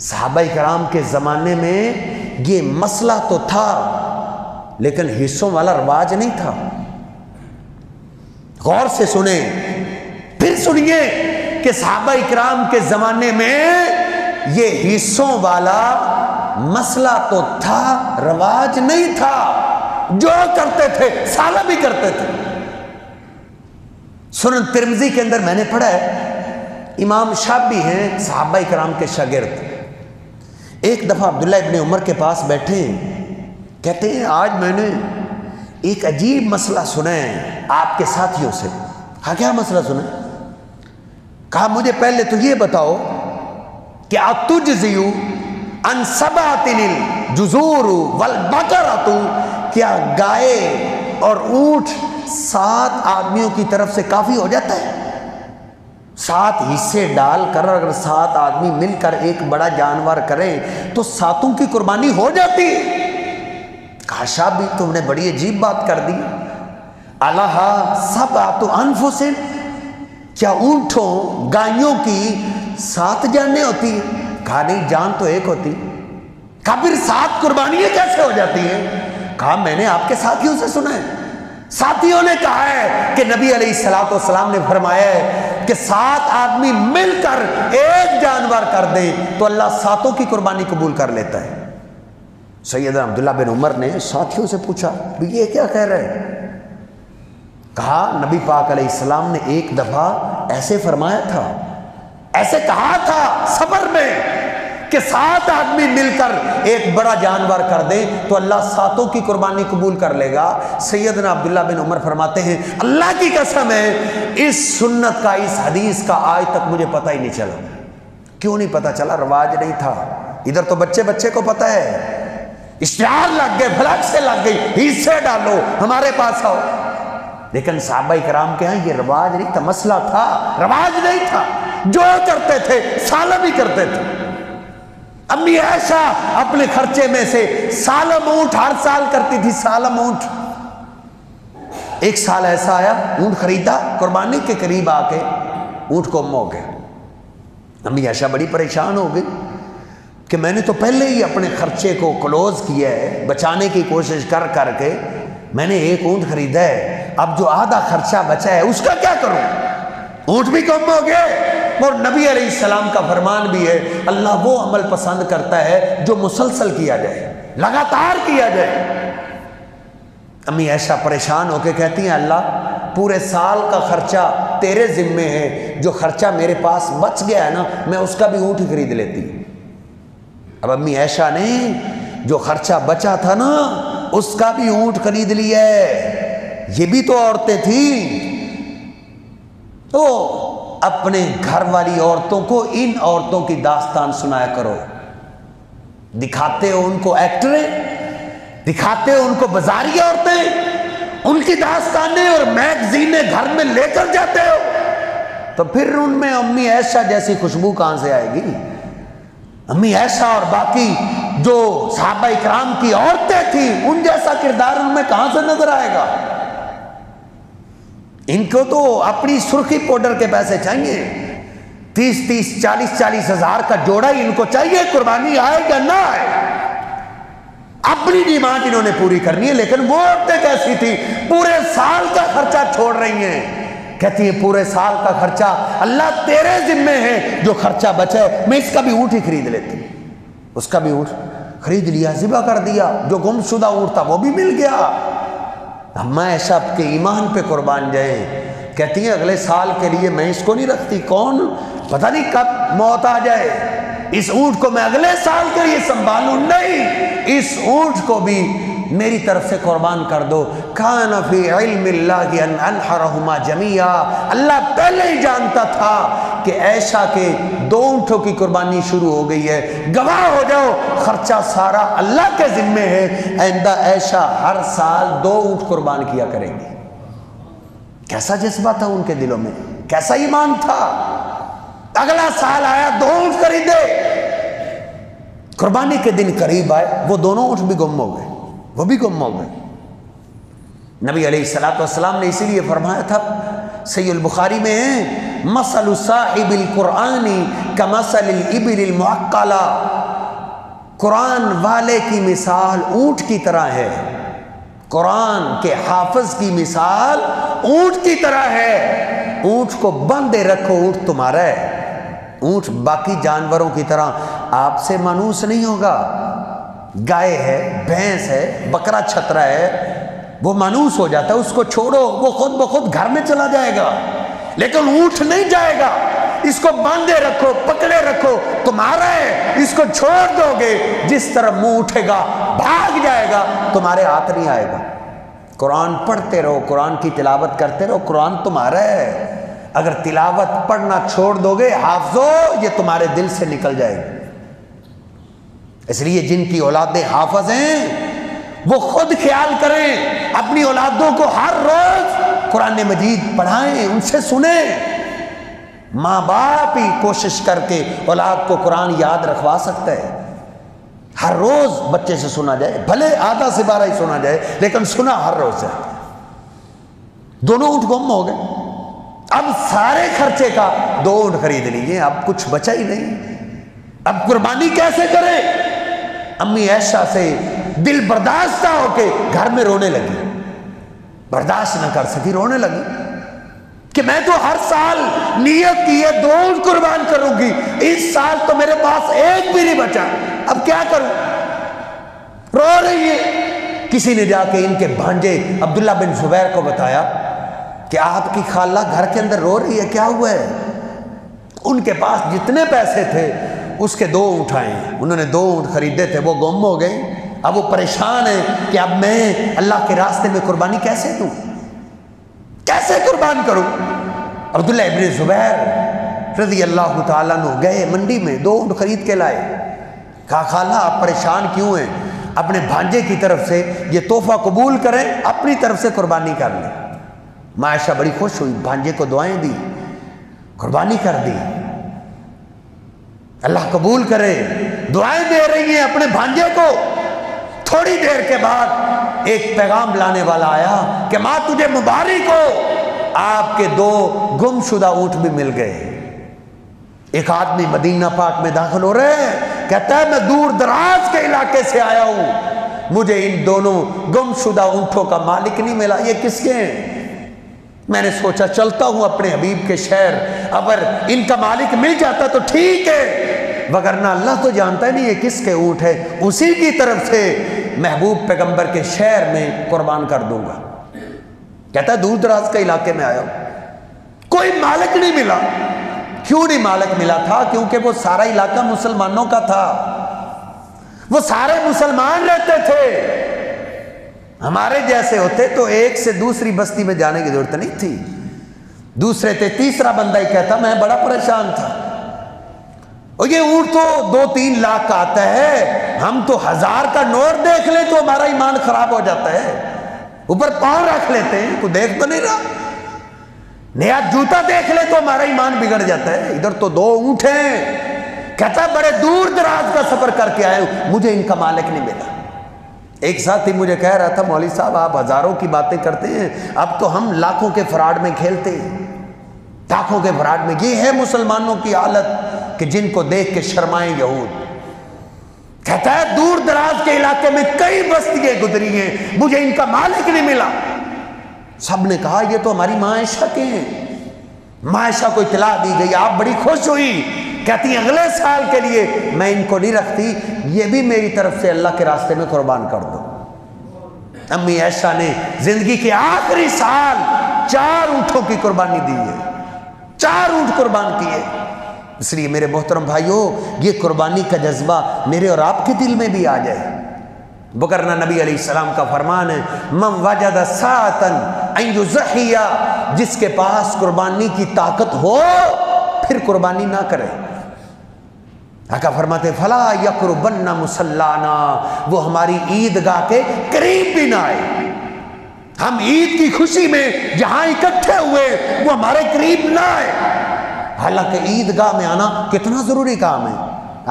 صحابہ کرام کے زمانے میں یہ مسئلہ تو تھا لیکن حصوں والا رواج نہیں تھا۔ غور سے سنیں، پھر سنیے کہ صحابہ اکرام کے زمانے میں یہ حصوں والا مسئلہ تو تھا، رواج نہیں تھا، جو کرتے تھے سالہ بھی کرتے تھے۔ سنن ترمذی کے اندر میں نے پڑھا ہے، امام شافعی ہیں صحابہ اکرام کے شاگرد، ایک دفعہ عبداللہ ابن عمر کے پاس بیٹھے کہتے ہیں آج میں نے ایک عجیب مسئلہ سنا ہے آپ کے ساتھیوں سے۔ ہاں کیا مسئلہ سنا؟ کہا مجھے پہلے تو یہ بتاؤ کہ اتجزیو ان 7 الجزور والبقرۃ، کیا گائے اور اونٹ 7 آدمیوں کی طرف سے کافی ہو جاتا ہے؟ 7 حصے ڈال کر اگر 7 آدمی مل کر ایک بڑا جانور کریں تو 7 کی قربانی ہو جاتی ہے؟ کہا شابی تم نے بڑی عجیب بات کر دی، الہا 7 انفس، کیا اونٹوں گائیوں کی 7 جانیں ہوتی ہیں؟ کہا نہیں، جان تو ایک ہوتی۔ کہا پھر 7 قربانیاں کیسے ہو جاتی ہیں؟ کہا میں نے آپ کے ساتھیوں سے سنا ہے، ساتھیوں نے کہا ہے کہ نبی علیہ السلام نے فرمایا ہے کہ 7 آدمی مل کر ایک جانور کر دیں تو اللہ 7 کی قربانی قبول کر لیتا ہے۔ سیدنا عبداللہ بن عمر نے ساتھیوں سے پوچھا یہ کیا کہہ رہے ہیں؟ کہا نبی پاک علیہ السلام نے ایک دفعہ ایسے فرمایا تھا، ایسے کہا تھا سفر میں کہ 7 آدمی مل کر ایک بڑا جانور کر دیں تو اللہ 7 کی قربانی قبول کر لے گا۔ سیدنا عبداللہ بن عمر فرماتے ہیں اللہ کی قسم ہے اس سنت کا، اس حدیث کا آج تک مجھے پتہ ہی نہیں چلا۔ کیوں نہیں پتہ چلا؟ رواج نہیں تھا۔ ادھر تو بچے کو پتہ ہے، اشتہار لگ گئے، فلک سے لگ گئی، حصے ڈالو ہمارے پاس آؤ۔ لیکن صحابہ کرام کے ہاں یہ رواج نہیں تھا، مسئلہ تھا، رواج نہیں تھا۔ جو کرتے تھے سالم ہی کرتے تھے۔ امی عائشہ اپنے خرچے میں سے سالم اونٹ ہر سال کرتی تھی، سالم اونٹ۔ ایک سال ایسا آیا، اونٹ خریدا، قربانی کے قریب آ کے اونٹ گم ہو گیا۔ امی عائشہ بڑی پریشان ہو گئی کہ میں نے تو پہلے ہی اپنے خرچے کو کلوز کیا ہے، بچانے کی کوشش کر کر کے میں نے ایک اونٹ خریدا ہے، اب جو آدھا خرچہ بچا ہے اس کا کیا کروں؟ اونٹ بھی گم ہو گئے۔ اور نبی علیہ السلام کا فرمان بھی ہے اللہ وہ عمل پسند کرتا ہے جو مسلسل کیا جائے، لگاتار کیا جائے۔ امی عائشہ پریشان ہو کے کہتی ہیں اللہ پورے سال کا خرچہ تیرے ذمے ہے، جو خرچہ میرے پاس بچ گیا ہے نا میں اس کا بھی اونٹ ہی خرید لیتی۔ اب امی عائشہ نے جو خرچہ بچا تھا نا اس کا بھی اونٹ خرید لیا ہے۔ یہ بھی تو عورتیں تھیں، تو اپنے گھر والی عورتوں کو ان عورتوں کی داستان سنایا کرو۔ دکھاتے ہو ان کو ایکٹریں، دکھاتے ہو ان کو بازاری عورتیں، ان کی داستانیں اور میگزینیں گھر میں لے کر جاتے ہو، تو پھر ان میں امی عائشہ جیسی خوشبو کہاں سے آئے گی؟ امی عائشہ اور باقی جو صحابہ اکرام کی عورتیں تھیں ان جیسا کردار ان میں کہاں سے نظر آئے گا؟ ان کو تو اپنی سرخی پاؤڈر کے پیسے چاہیے، 30 40 ہزار کا جوڑا ہی ان کو چاہیے، قربانی آئے یا نہ آئے، اپنی ڈیمانڈ انہوں نے پوری کرنی ہے۔ لیکن وہ عورتیں کیسی تھی؟ پورے سال کا خرچہ چھوڑ رہی ہیں، کہتی ہے پورے سال کا خرچہ اللہ تیرے ذمے ہے، جو خرچہ بچے میں اس کا بھی اونٹ ہی خرید لیتی۔ اس کا بھی اونٹ خرید لیا، ذبح کر دیا، جو گم شدہ اونٹ تھا وہ بھی مل گیا۔ اما عائشہ کے ایمان پہ قربان جائے، کہتی ہیں اگلے سال کے لیے میں اس کو نہیں رکھتی، کون پتہ نہیں کب موت آ جائے، اس اونٹ کو میں اگلے سال کے لیے سنبھالوں، نہیں، اس اونٹ کو بھی میری طرف سے قربان کر دو۔ کان فی علم اللہ ان انحرہما جمیعا، اللہ پہلے ہی جانتا تھا کہ عائشہ کے 2 اونٹوں کی قربانی شروع ہو گئی ہے، گواہ ہو جاؤ خرچہ سارا اللہ کے ذمے ہے، آئندہ عائشہ ہر سال 2 اونٹ قربان کیا کریں گی۔ کیسا جذبہ تھا ان کے دلوں میں، کیسا ایمان تھا۔ اگلا سال آیا 2 اونٹ خریدے، قربانی کے دن قریب آئے وہ دونوں اونٹ بھی گم ہو گئے، وہ بھی گم ہو گئے۔ نبی علیہ السلام نے اسی لیے فرمایا تھا، صحیح البخاری میں ہے، مثل صاحب القرآن کمثل الابل المعقلہ، قرآن والے کی مثال اونٹ کی طرح ہے، قرآن کے حافظ کی مثال اونٹ کی طرح ہے۔ اونٹ کو باندھے رکھو، اونٹ تمہارا ہے۔ اونٹ باقی جانوروں کی طرح آپ سے مانوس نہیں ہوگا، گائے ہے، بھینس ہے، بکرا چھترا ہے، وہ مانوس ہو جاتا ہے، اس کو چھوڑو وہ خود بخود گھر میں چلا جائے گا، لیکن اونٹ نہیں جائے گا، اس کو باندھے رکھو، پکڑے رکھو، تمہارا ہے، اس کو چھوڑ دو گے جس طرح منہ اٹھے گا بھاگ جائے گا، تمہارے ہاتھ نہیں آئے گا۔ قرآن پڑھتے رہو، قرآن کی تلاوت کرتے رہو، قرآن تمہارا ہے۔ اگر تلاوت پڑھنا چھوڑ دو گے حافظو، یہ تمہارے دل سے نکل جائے گی۔ اس لیے جن کی اولادیں حافظ ہیں وہ خود خیال کریں، اپنی اولادوں کو ہر روز قرآن مجید پڑھائیں، ان سے سنیں۔ ماں باپ ہی کوشش کر کے اولاد کو قرآن یاد رکھوا سکتا ہے۔ ہر روز بچے سے سنا جائے، بھلے آدھا سے 12 ہی سنا جائے، لیکن سنا ہر روز جائے۔ دونوں اونٹ گم ہو گئے، اب سارے خرچے کا 2 اونٹ خرید لیجیے، اب کچھ بچا ہی نہیں، اب قربانی کیسے کریں؟ امی عائشہ سے دل برداشت ہو کے گھر میں رونے لگی، برداشت نہ کر سکی، رونے لگی کہ میں تو ہر سال نیت کی ہے 2 اونٹ قربان کروں گی، اس سال تو میرے پاس ایک بھی نہیں بچا، اب کیا کروں؟ رو رہی ہے۔ کسی نے جا کے ان کے بھانجے عبداللہ بن زبیر کو بتایا کہ آپ کی خالہ گھر کے اندر رو رہی ہے، کیا ہوا ہے؟ ان کے پاس جتنے پیسے تھے اس کے 2 اونٹ آئے، انہوں نے 2 اونٹ خریدے تھے، وہ گم ہو گئے، اب وہ پریشان ہیں کہ اب میں اللہ کے راستے میں قربانی کیسے دوں، کیسے قربان کروں؟ عبداللہ ابن زبیر رضی اللہ تعالیٰ عنہ گئے منڈی میں 2 اونٹ خرید کے لائے، کہا خالہ آپ پریشان کیوں ہیں؟ اپنے بھانجے کی طرف سے یہ تحفہ قبول کریں، اپنی طرف سے قربانی کر لیں۔ عائشہ بڑی خوش ہوئی، بھانجے کو دعائیں دی، قربانی کر دی، اللہ قبول کرے، دعائیں دے رہی ہیں اپنے بھانجے کو۔ تھوڑی دیر کے بعد ایک پیغام لانے والا آیا کہ ماں تجھے مبارک ہو، آپ کے 2 گم شدہ اونٹ بھی مل گئے۔ ایک آدمی مدینہ پاک میں داخل ہو رہے ہیں، کہتا ہے میں دور دراز کے علاقے سے آیا ہوں، مجھے ان دونوں گم شدہ اونٹوں کا مالک نہیں ملا، یہ کس کے ہیں؟ میں نے سوچا چلتا ہوں اپنے حبیب کے شہر، اگر ان کا مالک مل جاتا تو ٹھیک ہے، وگرنہ اللہ تو جانتا نہیں یہ کس کے اونٹ ہے، اسی کی طرف سے محبوب پیغمبر کے شہر میں قربان کر دوں گا۔ کہتا ہے دور دراز کے علاقے میں آیا ہوں، کوئی مالک نہیں ملا۔ کیوں نہیں مالک ملا تھا؟ کیونکہ وہ سارا علاقہ مسلمانوں کا تھا، وہ سارے مسلمان رہتے تھے، ہمارے جیسے ہوتے تو ایک سے دوسری بستی میں جانے کی ضرورت نہیں تھی، دوسرے تھے، تیسرا بندہ ہی کہتا میں بڑا پریشان تھا، اور یہ اونٹ تو 2-3 لاکھ کا آتا ہے، ہم تو 1000 کا نوٹ دیکھ لیں تو ہمارا ایمان خراب ہو جاتا ہے، اوپر پاؤں رکھ لیتے ہیں، کوئی دیکھ تو نہیں رہا، نیا جوتا دیکھ لے تو ہمارا ایمان بگڑ جاتا ہے، ادھر تو 2 اونٹ ہیں۔ کہتا ہے بڑے دور دراز کا سفر کر کے آئے ہوں، مجھے ان کا مالک نہیں ملا۔ ایک ساتھی مجھے کہہ رہا تھا مولوی صاحب آپ ہزاروں کی باتیں کرتے ہیں، اب تو ہم لاکھوں کے فراڈ میں کھیلتے ہیں، لاکھوں کے فراڈ میں۔ یہ ہے مسلمانوں کی حالت کہ جن کو دیکھ کے شرمائیں یہود۔ کہتا ہے دور دراز کے علاقے میں کئی بستیاں گزری ہیں، مجھے ان کا مالک نہیں ملا۔ سب نے کہا یہ تو ہماری ماں عائشہ کے ہیں۔ ماں عائشہ کو اطلاع دی گئی، آپ بڑی خوش ہوئی، کہتی ہیں اگلے سال کے لیے میں ان کو نہیں رکھتی، یہ بھی میری طرف سے اللہ کے راستے میں قربان کر دو۔ امی عائشہ نے زندگی کے آخری سال 4 اونٹوں کی قربانی دی ہے، 4 اونٹ قربان کیے۔ اس لیے میرے محترم بھائیوں، یہ قربانی کا جذبہ میرے اور آپ کے دل میں بھی آ جائے، وگرنہ نبی علیہ السلام کا فرمان ہے من وجد ساعۃ ان یضحی، جس کے پاس قربانی کی طاقت ہو پھر قربانی نہ کرے۔ آقا فرماتے فلا یقربن مصلانا، وہ ہماری عیدگاہ کے قریب بھی نہ آئے، ہم عید کی خوشی میں جہاں اکٹھے ہوئے وہ ہمارے قریب نہ آئے۔ حالانکہ عیدگاہ میں آنا کتنا ضروری کام ہے۔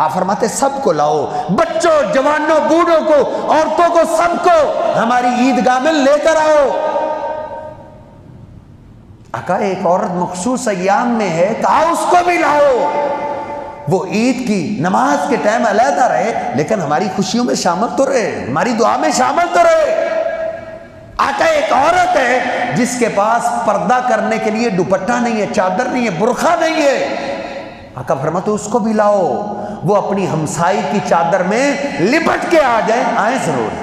آپ فرماتے سب کو لاؤ، بچوں، جوانوں، بوڑھوں کو، عورتوں کو، سب کو ہماری عیدگاہ میں لے کر آؤ۔ آقا ایک عورت مخصوص ایام میں ہے، کہا اس کو بھی لاؤ، وہ عید کی نماز کے ٹائم علیحدہ رہے لیکن ہماری خوشیوں میں شامل تو رہے، ہماری دعا میں شامل تو رہے۔ آقا ایک عورت ہے جس کے پاس پردہ کرنے کے لیے دوپٹہ نہیں ہے، چادر نہیں ہے، برقع نہیں ہے، آقا فرماتے اس کو بھی لاؤ، وہ اپنی ہمسائی کی چادر میں لپٹ کے آ جائیں، آئیں ضرور۔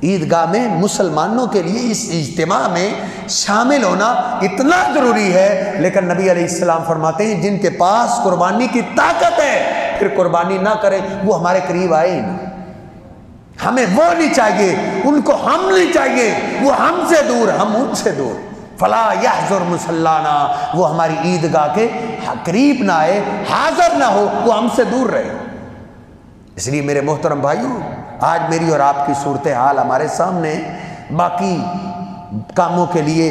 عیدگاہ میں مسلمانوں کے لیے اس اجتماع میں شامل ہونا اتنا ضروری ہے، لیکن نبی علیہ السلام فرماتے ہیں جن کے پاس قربانی کی طاقت ہے پھر قربانی نہ کریں، وہ ہمارے قریب آئے نا، ہمیں وہ نہیں چاہیے، ان کو ہم نہیں چاہیے، وہ ہم سے دور، ہم ان سے دور۔ فلا یحضر مصلانا، وہ ہماری عیدگاہ کے قریب نہ آئے، حاضر نہ ہو، وہ ہم سے دور رہے۔ اس لیے میرے محترم بھائیوں، آج میری اور آپ کی صورتحال ہمارے سامنے، باقی کاموں کے لیے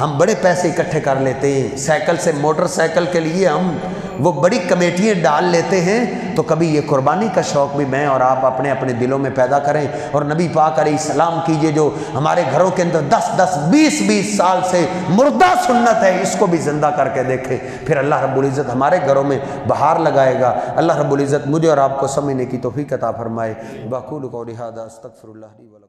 ہم بڑے پیسے اکٹھے کر لیتے ہیں، سائیکل سے موٹر سائیکل کے لیے ہم وہ بڑی کمیٹیاں ڈال لیتے ہیں، تو کبھی یہ قربانی کا شوق بھی میں اور آپ اپنے اپنے دلوں میں پیدا کریں، اور نبی پاک علیہ السلام کی یہ جو ہمارے گھروں کے اندر 10 20 سال سے مردہ سنت ہے، اس کو بھی زندہ کر کے دیکھیں، پھر اللہ رب العزت ہمارے گھروں میں بہار لگائے گا۔ اللہ رب العزت مجھے اور آپ کو سمجھنے کی توفیق عطا فرمائے۔ باقول قولی ھذا استغفر اللہ لی و لکم۔